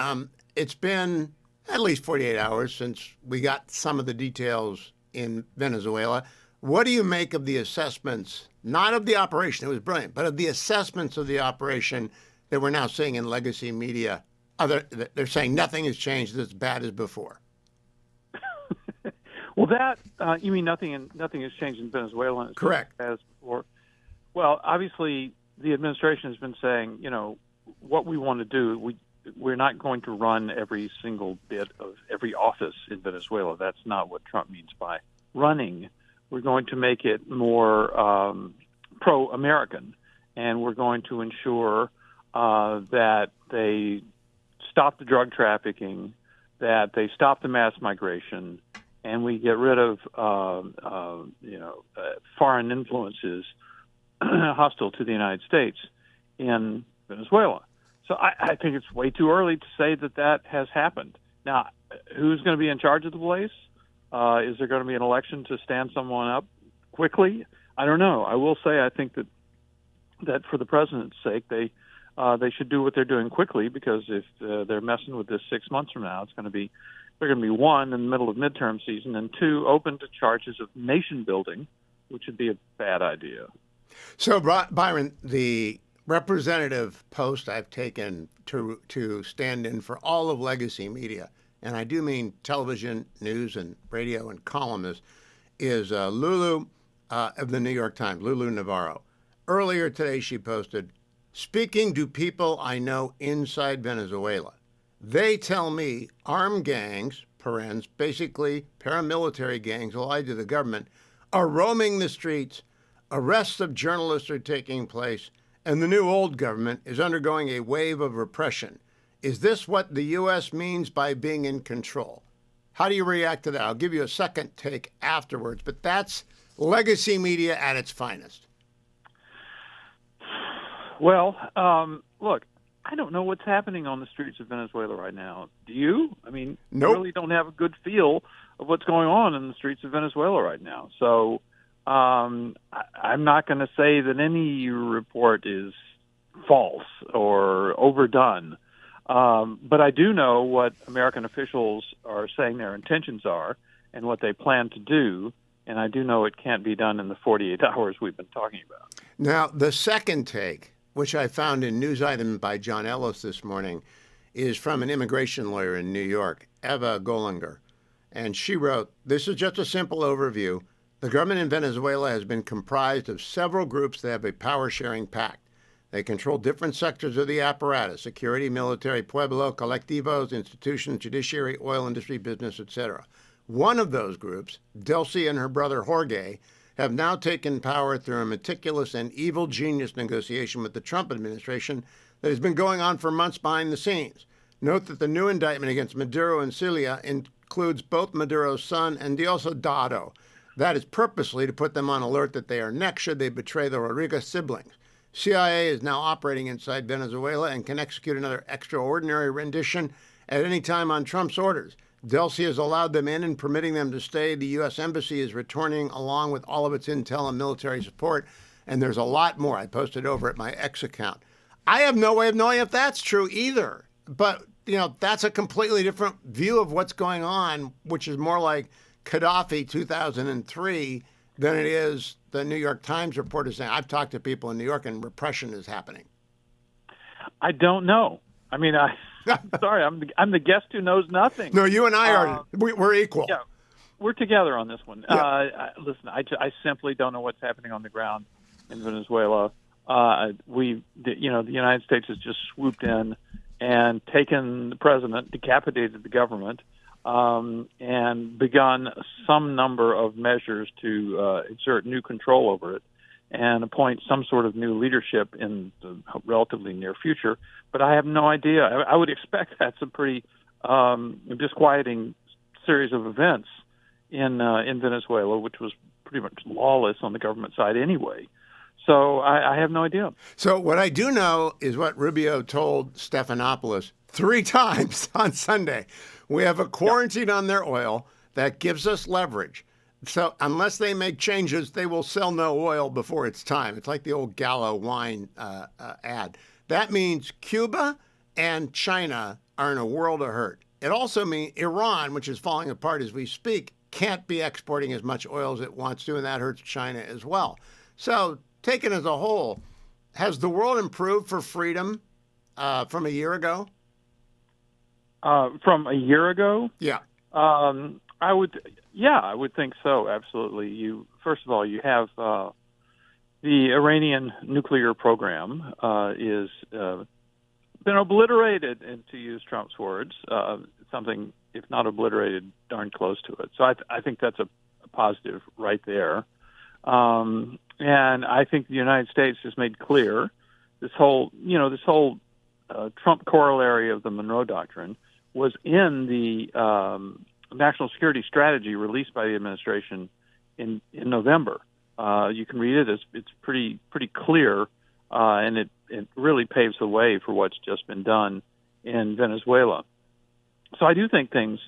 it's been at least 48 hours since we got some of the details in Venezuela. What do you make of the assessments, not of the operation, it was brilliant, but of the assessments of the operation that we're now seeing in legacy media? They're saying nothing has changed, it's as bad as before. Well, that you mean nothing has changed in Venezuela? As Correct. As before. Well, obviously, the administration has been saying, what we want to do. We're not going to run every single bit of every office in Venezuela. That's not what Trump means by running. We're going to make it more pro-American, and we're going to ensure that they stop the drug trafficking, that they stop the mass migration, and we get rid of foreign influences hostile to the United States in Venezuela. So I think it's way too early to say that has happened. Now, who's going to be in charge of the place? Is there going to be an election to stand someone up quickly? I don't know. I will say I think that for the president's sake, they should do what they're doing quickly, because if they're messing with this 6 months from now, they're going to be 1, in the middle of midterm season, and 2, open to charges of nation building, which would be a bad idea. So, Byron, the representative post I've taken to stand in for all of legacy media, and I do mean television, news, and radio, and columnists, is Lulu of the New York Times, Lulu Navarro. Earlier today, she posted, "Speaking to people I know inside Venezuela, they tell me armed gangs, parens, basically paramilitary gangs allied to the government, are roaming the streets, arrests of journalists are taking place, and the new old government is undergoing a wave of repression. Is this what the U.S. means by being in control?" How do you react to that? I'll give you a second take afterwards, but that's legacy media at its finest. Well, look, I don't know what's happening on the streets of Venezuela right now. Do you? I mean, Nope. I really don't have a good feel of what's going on in the streets of Venezuela right now. So I'm not going to say that any report is false or overdone. But I do know what American officials are saying their intentions are and what they plan to do. And I do know it can't be done in the 48 hours we've been talking about. Now, the second take, which I found in news item by John Ellis this morning, is from an immigration lawyer in New York, Eva Gollinger. And she wrote, "This is just a simple overview. The government in Venezuela has been comprised of several groups that have a power-sharing pact. They control different sectors of the apparatus: security, military, pueblo, colectivos, institutions, judiciary, oil industry, business, etc. One of those groups, Delcy and her brother Jorge, have now taken power through a meticulous and evil genius negotiation with the Trump administration that has been going on for months behind the scenes. Note that the new indictment against Maduro and Celia includes both Maduro's son and Diosdado. That is purposely to put them on alert that they are next should they betray the Rodriguez siblings. CIA is now operating inside Venezuela and can execute another extraordinary rendition at any time on Trump's orders. Delcy has allowed them in and permitting them to stay. The U.S. Embassy is returning along with all of its intel and military support. And there's a lot more. I posted over at my X account. I have no way of knowing if that's true either. But, that's a completely different view of what's going on, which is more like Gaddafi 2003 than it is the New York Times report is saying. I've talked to people in New York and repression is happening. I don't know. I mean, I'm sorry, I'm the guest who knows nothing. No, you and I are. We're equal. Yeah, we're together on this one. Yeah. Listen, I simply don't know what's happening on the ground in Venezuela. The United States has just swooped in and taken the president, decapitated the government, and begun some number of measures to exert new control over it and appoint some sort of new leadership in the relatively near future. But I have no idea. I would expect that's a pretty disquieting series of events in Venezuela, which was pretty much lawless on the government side anyway. So I have no idea. So what I do know is what Rubio told Stephanopoulos 3 times on Sunday. We have a quarantine on their oil that gives us leverage. So unless they make changes, they will sell no oil before it's time. It's like the old Gallo wine ad. That means Cuba and China are in a world of hurt. It also means Iran, which is falling apart as we speak, can't be exporting as much oil as it wants to, and that hurts China as well. So taken as a whole, has the world improved for freedom from a year ago? From a year ago? Yeah. I would think so. Absolutely. First of all, you have the Iranian nuclear program is been obliterated, and to use Trump's words, something if not obliterated, darn close to it. So I think that's a positive right there. And I think the United States has made clear this whole Trump corollary of the Monroe Doctrine was in the national security strategy released by the administration in November. You can read it. It's pretty clear, and it really paves the way for what's just been done in Venezuela. So I do think things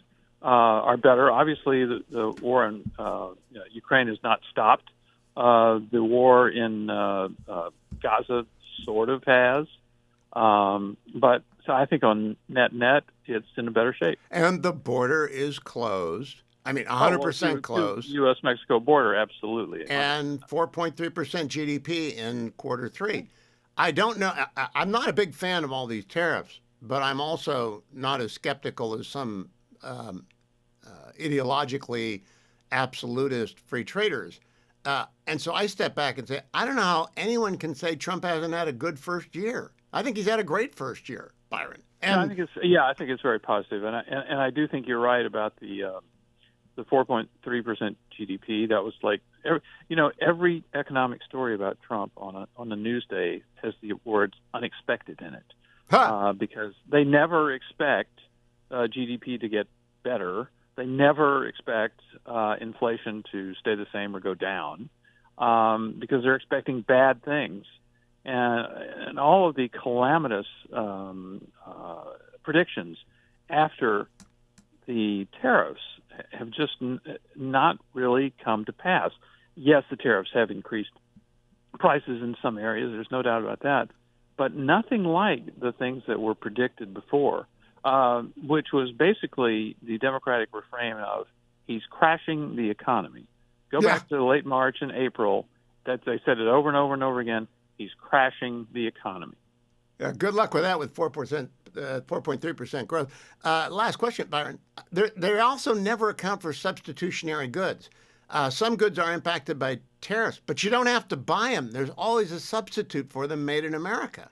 are better. Obviously, the war in Ukraine has not stopped. The war in Gaza sort of has. But so I think on net, it's in a better shape. And the border is closed. I mean, 100% closed. U.S.-Mexico border, absolutely. And 4.3% GDP in quarter 3. I don't know. I'm not a big fan of all these tariffs, but I'm also not as skeptical as some ideologically absolutist free traders. And so I step back and say, I don't know how anyone can say Trump hasn't had a good first year. I think he's had a great first year, Byron. And I think it's very positive, and I do think you're right about the 4.3% GDP. That was like every economic story about Trump on the news day has the words unexpected in it, because they never expect GDP to get better. They never expect inflation to stay the same or go down, because they're expecting bad things. And all of the calamitous predictions after the tariffs have just not really come to pass. Yes, the tariffs have increased prices in some areas. There's no doubt about that. But nothing like the things that were predicted before, which was basically the Democratic refrain of he's crashing the economy. Go back to late March and April. That they said it over and over and over again. He's crashing the economy. Yeah, good luck with that with 4.3% growth. Last question, Byron. They also never account for substitutionary goods. Some goods are impacted by tariffs, but you don't have to buy them. There's always a substitute for them made in America.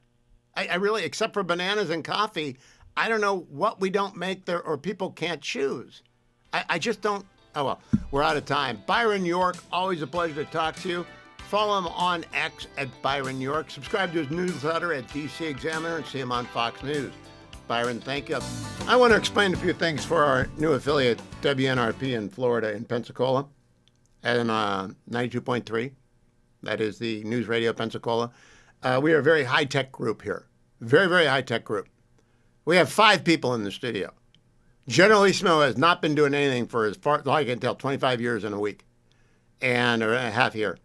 I really, except for bananas and coffee, I don't know what we don't make there or people can't choose. I just don't. Oh, well, we're out of time. Byron York, always a pleasure to talk to you. Follow him on X at Byron York. Subscribe to his newsletter at DC Examiner and see him on Fox News. Byron, thank you. I want to explain a few things for our new affiliate, WNRP in Florida, in Pensacola. and 92.3. That is the News Radio Pensacola. We are a very high-tech group here. Very, very high-tech group. We have 5 people in the studio. Generalissimo has not been doing anything for, as far as I can tell, 25 years in a week, or a half year.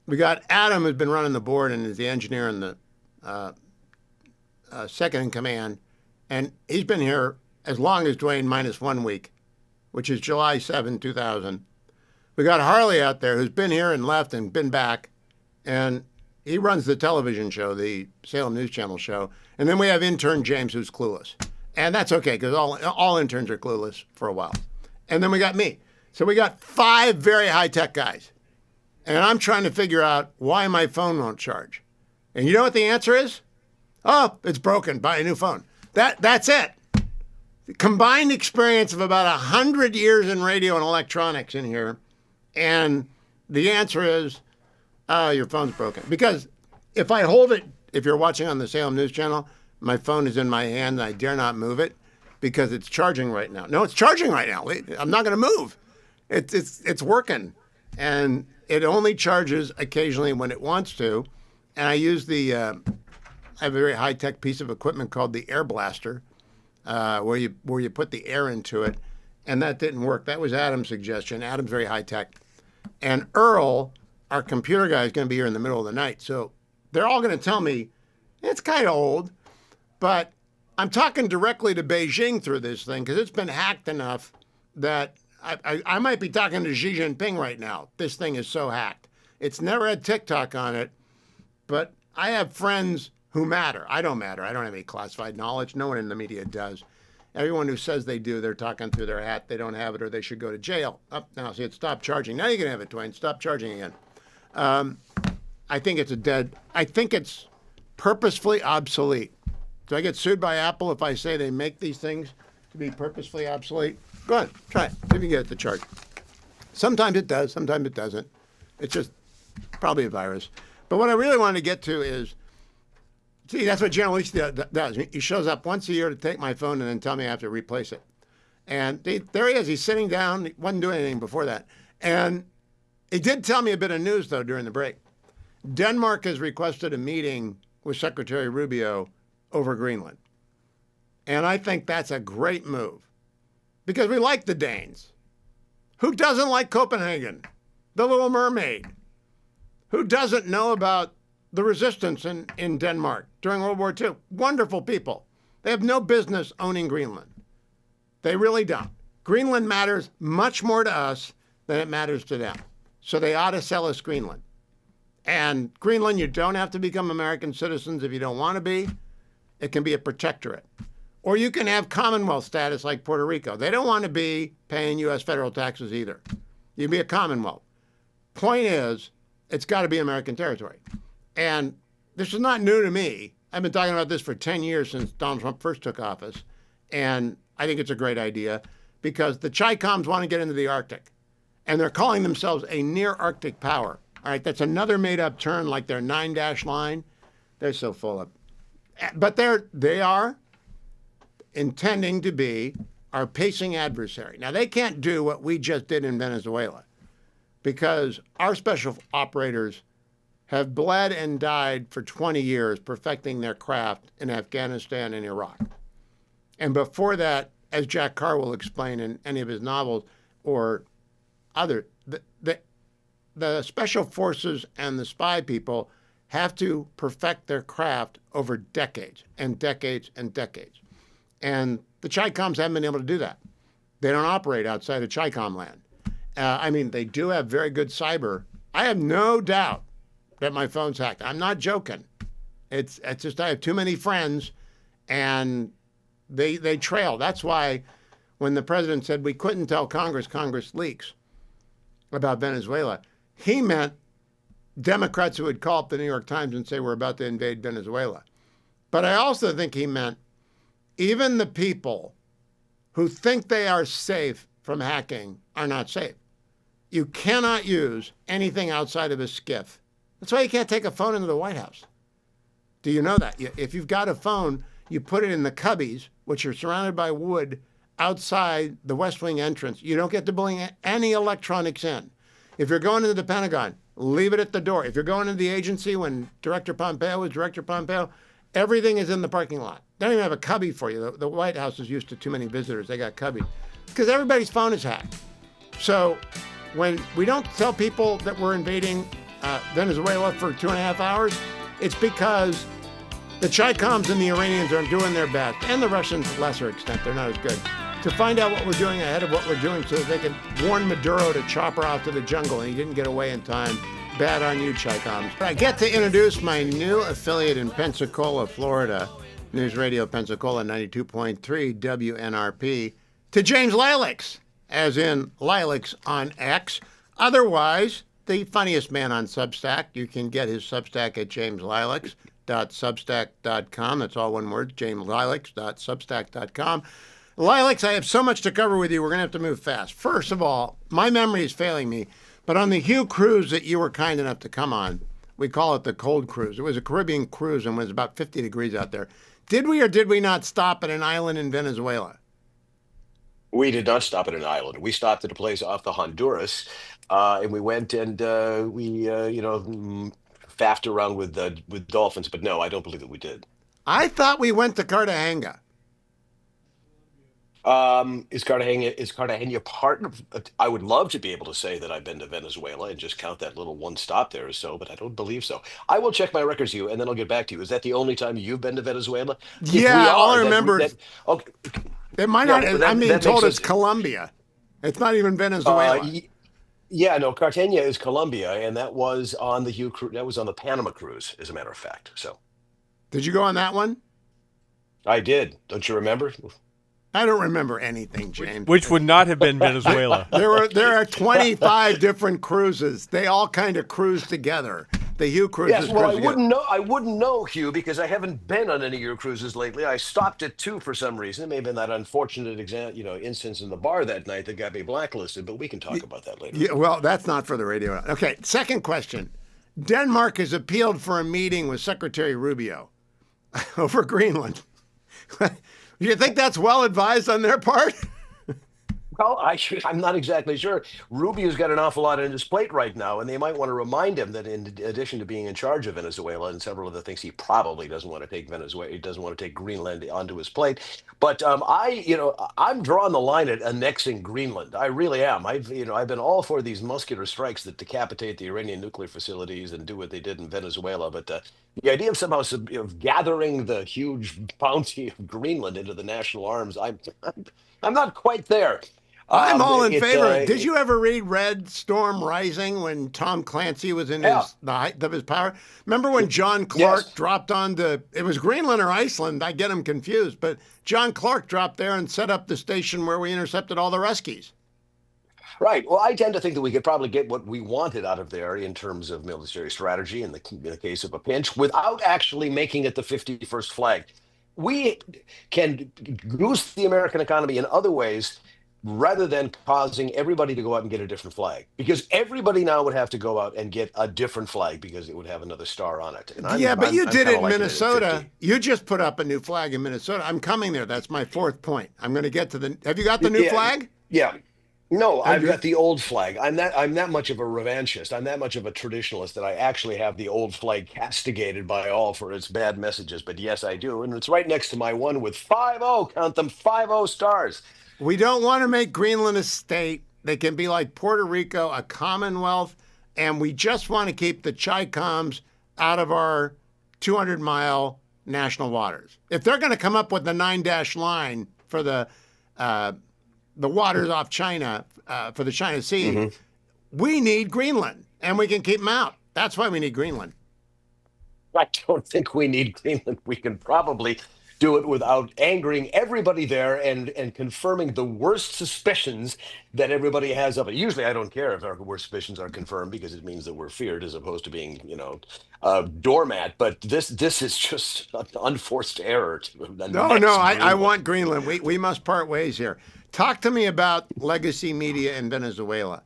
We got Adam, who's been running the board and is the engineer and the second in command, and he's been here as long as Dwayne minus 1 week, which is July 7, 2000. We got Harley out there who's been here and left and been back, and he runs the television show, the Salem News Channel show. And then we have intern James, who's clueless. And that's okay, because all interns are clueless for a while. And then we got me. So we got 5 very high-tech guys. And I'm trying to figure out why my phone won't charge. And you know what the answer is? Oh, it's broken. Buy a new phone. That's it. The combined experience of about 100 years in radio and electronics in here. And the answer is, your phone's broken. Because if I hold it, if you're watching on the Salem News Channel, my phone is in my hand and I dare not move it because it's charging right now. No, it's charging right now. I'm not going to move. It's working. And it only charges occasionally when it wants to. And I use I have a very high-tech piece of equipment called the Air Blaster, where you put the air into it. And that didn't work. That was Adam's suggestion. Adam's very high-tech. And Earl, our computer guy, is going to be here in the middle of the night. So they're all going to tell me it's kind of old, but I'm talking directly to Beijing through this thing because it's been hacked enough that I might be talking to Xi Jinping right now. This thing is so hacked. It's never had TikTok on it, but I have friends who matter. I don't matter. I don't have any classified knowledge. No one in the media does. Everyone who says they do, they're talking through their hat. They don't have it or they should go to jail. Up now, see, it stopped charging. Now you can have it, Dwayne. Stop charging again. I think it's purposefully obsolete. Do I get sued by Apple if I say they make these things to be purposefully obsolete? Go ahead, try it. See if you can get it to charge. Sometimes it does, sometimes it doesn't. It's just probably a virus. But what I really wanted to get to is, see, that's what General Lee does. He shows up once a year to take my phone and then tell me I have to replace it. And there he is. He's sitting down. He wasn't doing anything before that. And he did tell me a bit of news, though, during the break. Denmark has requested a meeting with Secretary Rubio over Greenland. And I think that's a great move because we like the Danes. Who doesn't like Copenhagen? The Little Mermaid. Who doesn't know about the resistance in Denmark during World War II? Wonderful people. They have no business owning Greenland. They really don't. Greenland matters much more to us than it matters to them. So they ought to sell us Greenland. And Greenland, you don't have to become American citizens if you don't want to be. It can be a protectorate. Or you can have Commonwealth status like Puerto Rico. They don't want to be paying U.S. federal taxes either. You can be a Commonwealth. Point is, it's got to be American territory. And this is not new to me. I've been talking about this for 10 years since Donald Trump first took office. And I think it's a great idea because the Chi-Coms want to get into the Arctic. And they're calling themselves a near-Arctic power. All right, that's another made-up term like their 9-dash line. They're so full of... But they are intending to be our pacing adversary. Now, they can't do what we just did in Venezuela because our special operators have bled and died for 20 years perfecting their craft in Afghanistan and Iraq. And before that, as Jack Carr will explain in any of his novels or other, the special forces and the spy people have to perfect their craft over decades and decades and decades. And the Chi-Coms haven't been able to do that. They don't operate outside of Chi-Com land. They do have very good cyber. I have no doubt that my phone's hacked. I'm not joking. It's just I have too many friends, and they trail. That's why when the president said we couldn't tell Congress leaks about Venezuela, he meant Democrats who would call up the New York Times and say we're about to invade Venezuela. But I also think he meant even the people who think they are safe from hacking are not safe. You cannot use anything outside of a SCIF. That's why you can't take a phone into the White House. Do you know that? If you've got a phone, you put it in the cubbies, which are surrounded by wood outside the West Wing entrance. You don't get to bring any electronics in. If you're going into the Pentagon, leave it at the door. If you're going into the agency when Director Pompeo was Director Pompeo, everything is in the parking lot. They don't even have a cubby for you. The White House is used to too many visitors. They got cubbies because everybody's phone is hacked. So when we don't tell people that we're invading Venezuela for 2.5 hours, it's because the Chi-Coms and the Iranians are doing their best, and the Russians, to a lesser extent, they're not as good, to find out what we're doing ahead of what we're doing so that they can warn Maduro to chop her off to the jungle, and he didn't get away in time. Bad on you, Chi-Coms. I get to introduce my new affiliate in Pensacola, Florida, News Radio Pensacola 92.3 WNRP, to James Lilacs, as in Lilacs on X. Otherwise, the funniest man on Substack. You can get his Substack at jameslilacs.substack.com. That's all one word, jameslilacs.substack.com. Lilacs, I have so much to cover with you. We're going to have to move fast. First of all, my memory is failing me, but on the Hugh cruise that you were kind enough to come on, we call it the cold cruise. It was a Caribbean cruise and it was about 50 degrees out there. Did we or did we not stop at an island in Venezuela? We did not stop at an island. We stopped at a place off the Honduras, and we went and faffed around with dolphins. But no, I don't believe that we did. I thought we went to Cartagena. Is Cartagena part of? I would love to be able to say that I've been to Venezuela and just count that little one stop there or so, but I don't believe so. I will check my records, Hugh, and then I'll get back to you. Is that the only time you've been to Venezuela? Yeah, all I remember is okay. It might not. I'm being told it's Colombia. It's not even Venezuela. Yeah, no, Cartagena is Colombia, and that was on the that was on the Panama cruise, as a matter of fact. So, did you go on that one? I did. Don't you remember? I don't remember anything, James. Which would not have been Venezuela. There are 25 different cruises. They all kind of cruise together. The Hugh cruises. Yes, well, I wouldn't know, Hugh, because I haven't been on any of your cruises lately. I stopped at 2 for some reason. It may have been that unfortunate instance in the bar that night that got me blacklisted, but we can talk about that later. Yeah, well, that's not for the radio. Okay, second question. Denmark has appealed for a meeting with Secretary Rubio over Greenland. Do you think that's well advised on their part? Well, I'm not exactly sure. Rubio's got an awful lot on his plate right now, and they might want to remind him that in addition to being in charge of Venezuela and several other things, he probably doesn't want to take Venezuela. He doesn't want to take Greenland onto his plate. But I'm drawing the line at annexing Greenland. I really am. I've been all for these muscular strikes that decapitate the Iranian nuclear facilities and do what they did in Venezuela. But the idea of somehow gathering the huge bounty of Greenland into the national arms, I'm not quite there. I'm all in favor. Did you ever read Red Storm Rising when Tom Clancy was in the height of his power? Remember when John Clark dropped it was Greenland or Iceland? I get them confused. But John Clark dropped there and set up the station where we intercepted all the Ruskies. Right. Well, I tend to think that we could probably get what we wanted out of there in terms of military strategy in the case of a pinch without actually making it the 51st flag. We can goose the American economy in other ways rather than causing everybody to go out and get a different flag, because everybody now would have to go out and get a different flag because it would have another star on it. But you did it in Minnesota. You just put up a new flag in Minnesota. I'm coming there. That's my fourth point. I'm going to get to have you got the new flag? Yeah. No, I've got the old flag. I'm that much of a revanchist. I'm that much of a traditionalist that I actually have the old flag castigated by all for its bad messages. But yes, I do. And it's right next to my one with 5-0, count them, 5-0 stars. We don't want to make Greenland a state. They can be like Puerto Rico, a commonwealth, and we just want to keep the Chi-Coms out of our 200-mile national waters. If they're going to come up with the 9-dash line for the waters off China, for the China Sea, we need Greenland, and we can keep them out. That's why we need Greenland. I don't think we need Greenland. We can probably do it without angering everybody there and confirming the worst suspicions that everybody has of it. Usually I don't care if our worst suspicions are confirmed because it means that we're feared as opposed to being, a doormat. But this is just an unforced error. I want Greenland. We must part ways here. Talk to me about legacy media in Venezuela.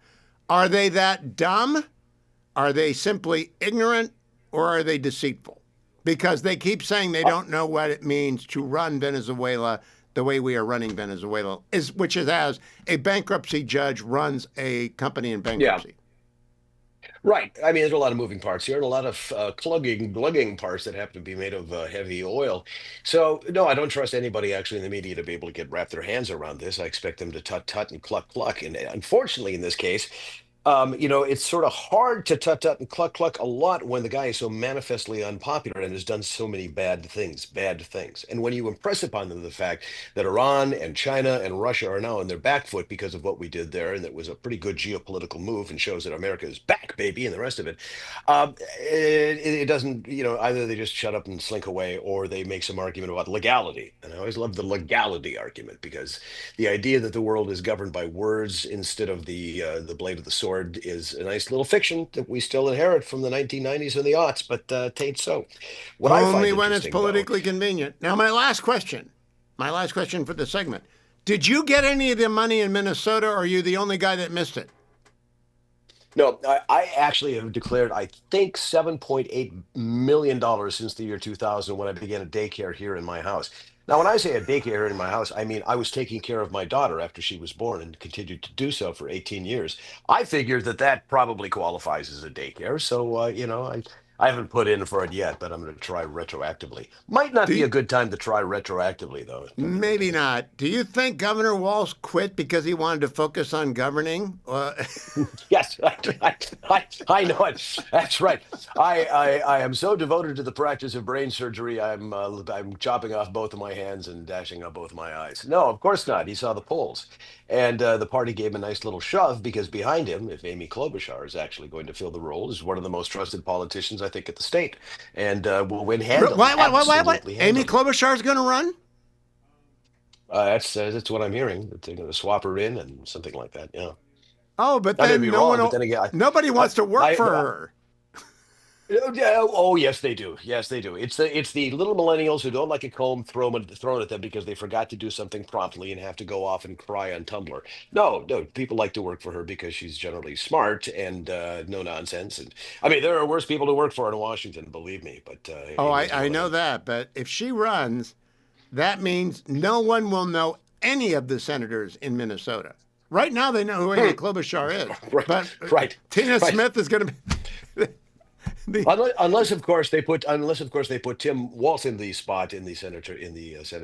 Are they that dumb? Are they simply ignorant? Or are they deceitful? Because they keep saying they don't know what it means to run Venezuela the way we are running Venezuela, which is as a bankruptcy judge runs a company in bankruptcy. Right. I mean, there's a lot of moving parts here and a lot of glugging parts that happen to be made of heavy oil. So, no, I don't trust anybody actually in the media to be able to wrap their hands around this. I expect them to tut tut and cluck cluck. And unfortunately, in this case, it's sort of hard to tut tut and cluck cluck a lot when the guy is so manifestly unpopular and has done so many bad things, bad things. And when you impress upon them the fact that Iran and China and Russia are now on their back foot because of what we did there, and that was a pretty good geopolitical move and shows that America is back, baby, and the rest of it, it doesn't, either they just shut up and slink away or they make some argument about legality. And I always love the legality argument because the idea that the world is governed by words instead of the blade of the sword is a nice little fiction that we still inherit from the 1990s and the aughts, but tain't so. What I find Only when it's interesting, politically convenient. Now, my last question for the segment. Did you get any of the money in Minnesota, or are you the only guy that missed it? No, I actually have declared, I think, $7.8 million since the year 2000 when I began a daycare here in my house. Now, when I say a daycare in my house, I mean I was taking care of my daughter after she was born and continued to do so for 18 years. I figured that probably qualifies as a daycare. So, I haven't put in for it yet, but I'm going to try retroactively. Might not be a good time to try retroactively, though. Maybe not. Do you think Governor Walz quit because he wanted to focus on governing? Yes, I know it. That's right. I am so devoted to the practice of brain surgery. I'm chopping off both of my hands and dashing out both of my eyes. No, of course not. He saw the polls, and the party gave him a nice little shove because behind him, if Amy Klobuchar is actually going to fill the role, is one of the most trusted politicians I think at the state, and will win handily. What? Amy Klobuchar is going to run? That's what I'm hearing. That they're going to swap her in and something like that. Yeah. Oh, but then nobody wants to work for her. Oh, yes, they do. Yes, they do. It's the little millennials who don't like a comb thrown at them because they forgot to do something promptly and have to go off and cry on Tumblr. No, people like to work for her because she's generally smart and no nonsense. And I mean, there are worse people to work for in Washington, believe me. But I know that. But if she runs, that means no one will know any of the senators in Minnesota. Right now, they know who Amy Klobuchar is. Right. Tina Smith is going to be. Unless of course they put Tim Walz in the spot in the Senate.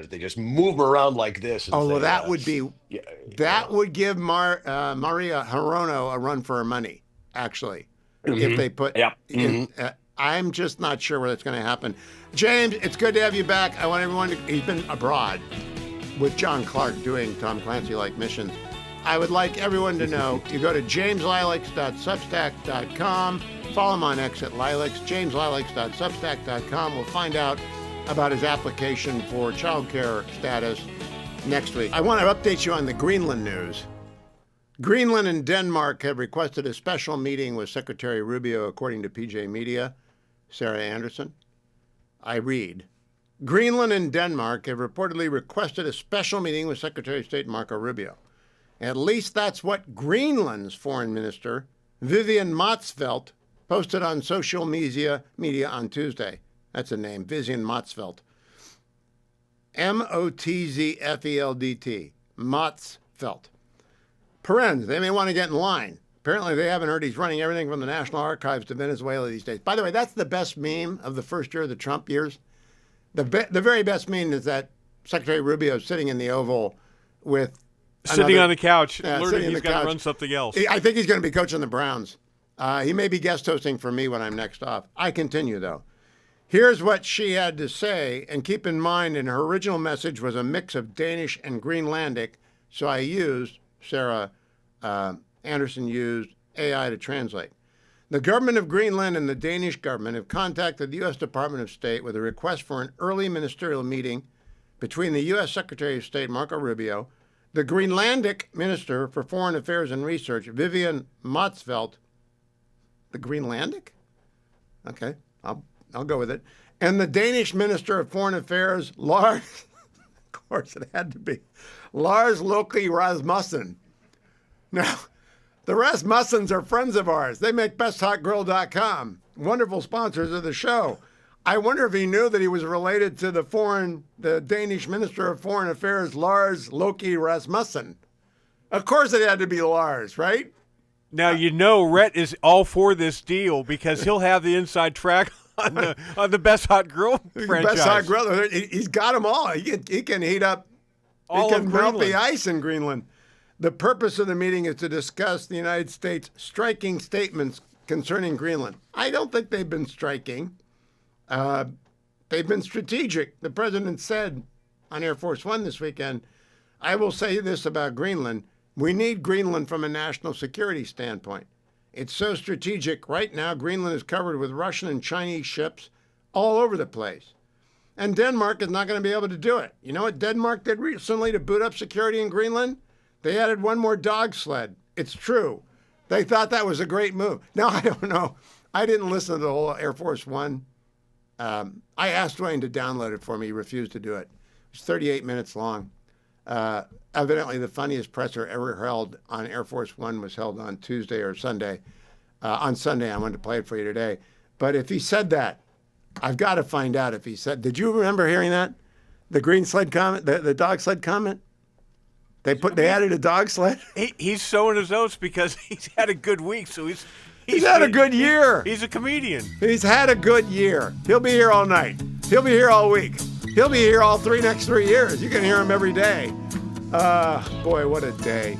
They just move him around like this. And that would be would give Maria Hirono a run for her money. Actually, if they put. I'm just not sure where that's going to happen. James, it's good to have you back. I want everyone to. He's been abroad with John Clark doing Tom Clancy-like missions. I would like everyone to know, you go to jameslilacs.substack.com, follow him on X at Lilacs, jameslilacs.substack.com. We'll find out about his application for child care status next week. I want to update you on the Greenland news. Greenland and Denmark have requested a special meeting with Secretary Rubio, according to PJ Media. Sarah Anderson. I read. Greenland and Denmark have reportedly requested a special meeting with Secretary of State Marco Rubio. At least that's what Greenland's foreign minister, Vivian Motzfeldt, posted on social media on Tuesday. That's a name, Vivian Motzfeldt. Motzfeldt. Motzfeldt. Parens, they may want to get in line. Apparently they haven't heard he's running everything from the National Archives to Venezuela these days. By the way, that's the best meme of the first year of the Trump years. The very best meme is that Secretary Rubio is sitting in the Oval with sitting on the couch, learning he's got to run something else. I think he's going to be coaching the Browns. He may be guest hosting for me when I'm next off. I continue, though. Here's what she had to say, and keep in mind, in her original message was a mix of Danish and Greenlandic, so I used, Sarah Anderson used AI to translate. The government of Greenland and the Danish government have contacted the U.S. Department of State with a request for an early ministerial meeting between the U.S. Secretary of State, Marco Rubio, the Greenlandic Minister for Foreign Affairs and Research, Vivian Motzfeldt. The Greenlandic? Okay, I'll go with it. And the Danish Minister of Foreign Affairs, Lars, of course it had to be, Lars Loke Rasmussen. Now, the Rasmussens are friends of ours. They make besthotgrill.com, wonderful sponsors of the show. I wonder if he knew that he was related to the Danish Minister of Foreign Affairs, Lars Loke Rasmussen. Of course it had to be Lars, right? Now you know Rhett is all for this deal because he'll have the inside track on the Best Hot Grill franchise. Best Hot Grill. He's got them all. He can heat up. All he can of melt the Greenland. ice in Greenland. The purpose of the meeting is to discuss the United States' striking statements concerning Greenland. I don't think they've been striking. They've been strategic. The president said on Air Force One this weekend, I will say this about Greenland. We need Greenland from a national security standpoint. It's so strategic. Right now, Greenland is covered with Russian and Chinese ships all over the place. And Denmark is not going to be able to do it. You know what Denmark did recently to boot up security in Greenland? They added one more dog sled. It's true. They thought that was a great move. Now, I don't know. I didn't listen to the whole Air Force One. I asked Wayne to download it for me. He refused to do it. It's 38 minutes long. Evidently, the funniest presser ever held on Air Force One was held on Tuesday or Sunday. On Sunday, I wanted to play it for you today. But if he said that, I've got to find out if he said. Did you remember hearing that? The green sled comment, the dog sled comment. They added a dog sled. He's sowing his oats because he's had a good week, so he's had a good year. He's a comedian. He's had a good year. He'll be here all night. He'll be here all week. He'll be here all next 3 years. You can hear him every day. Boy, what a day.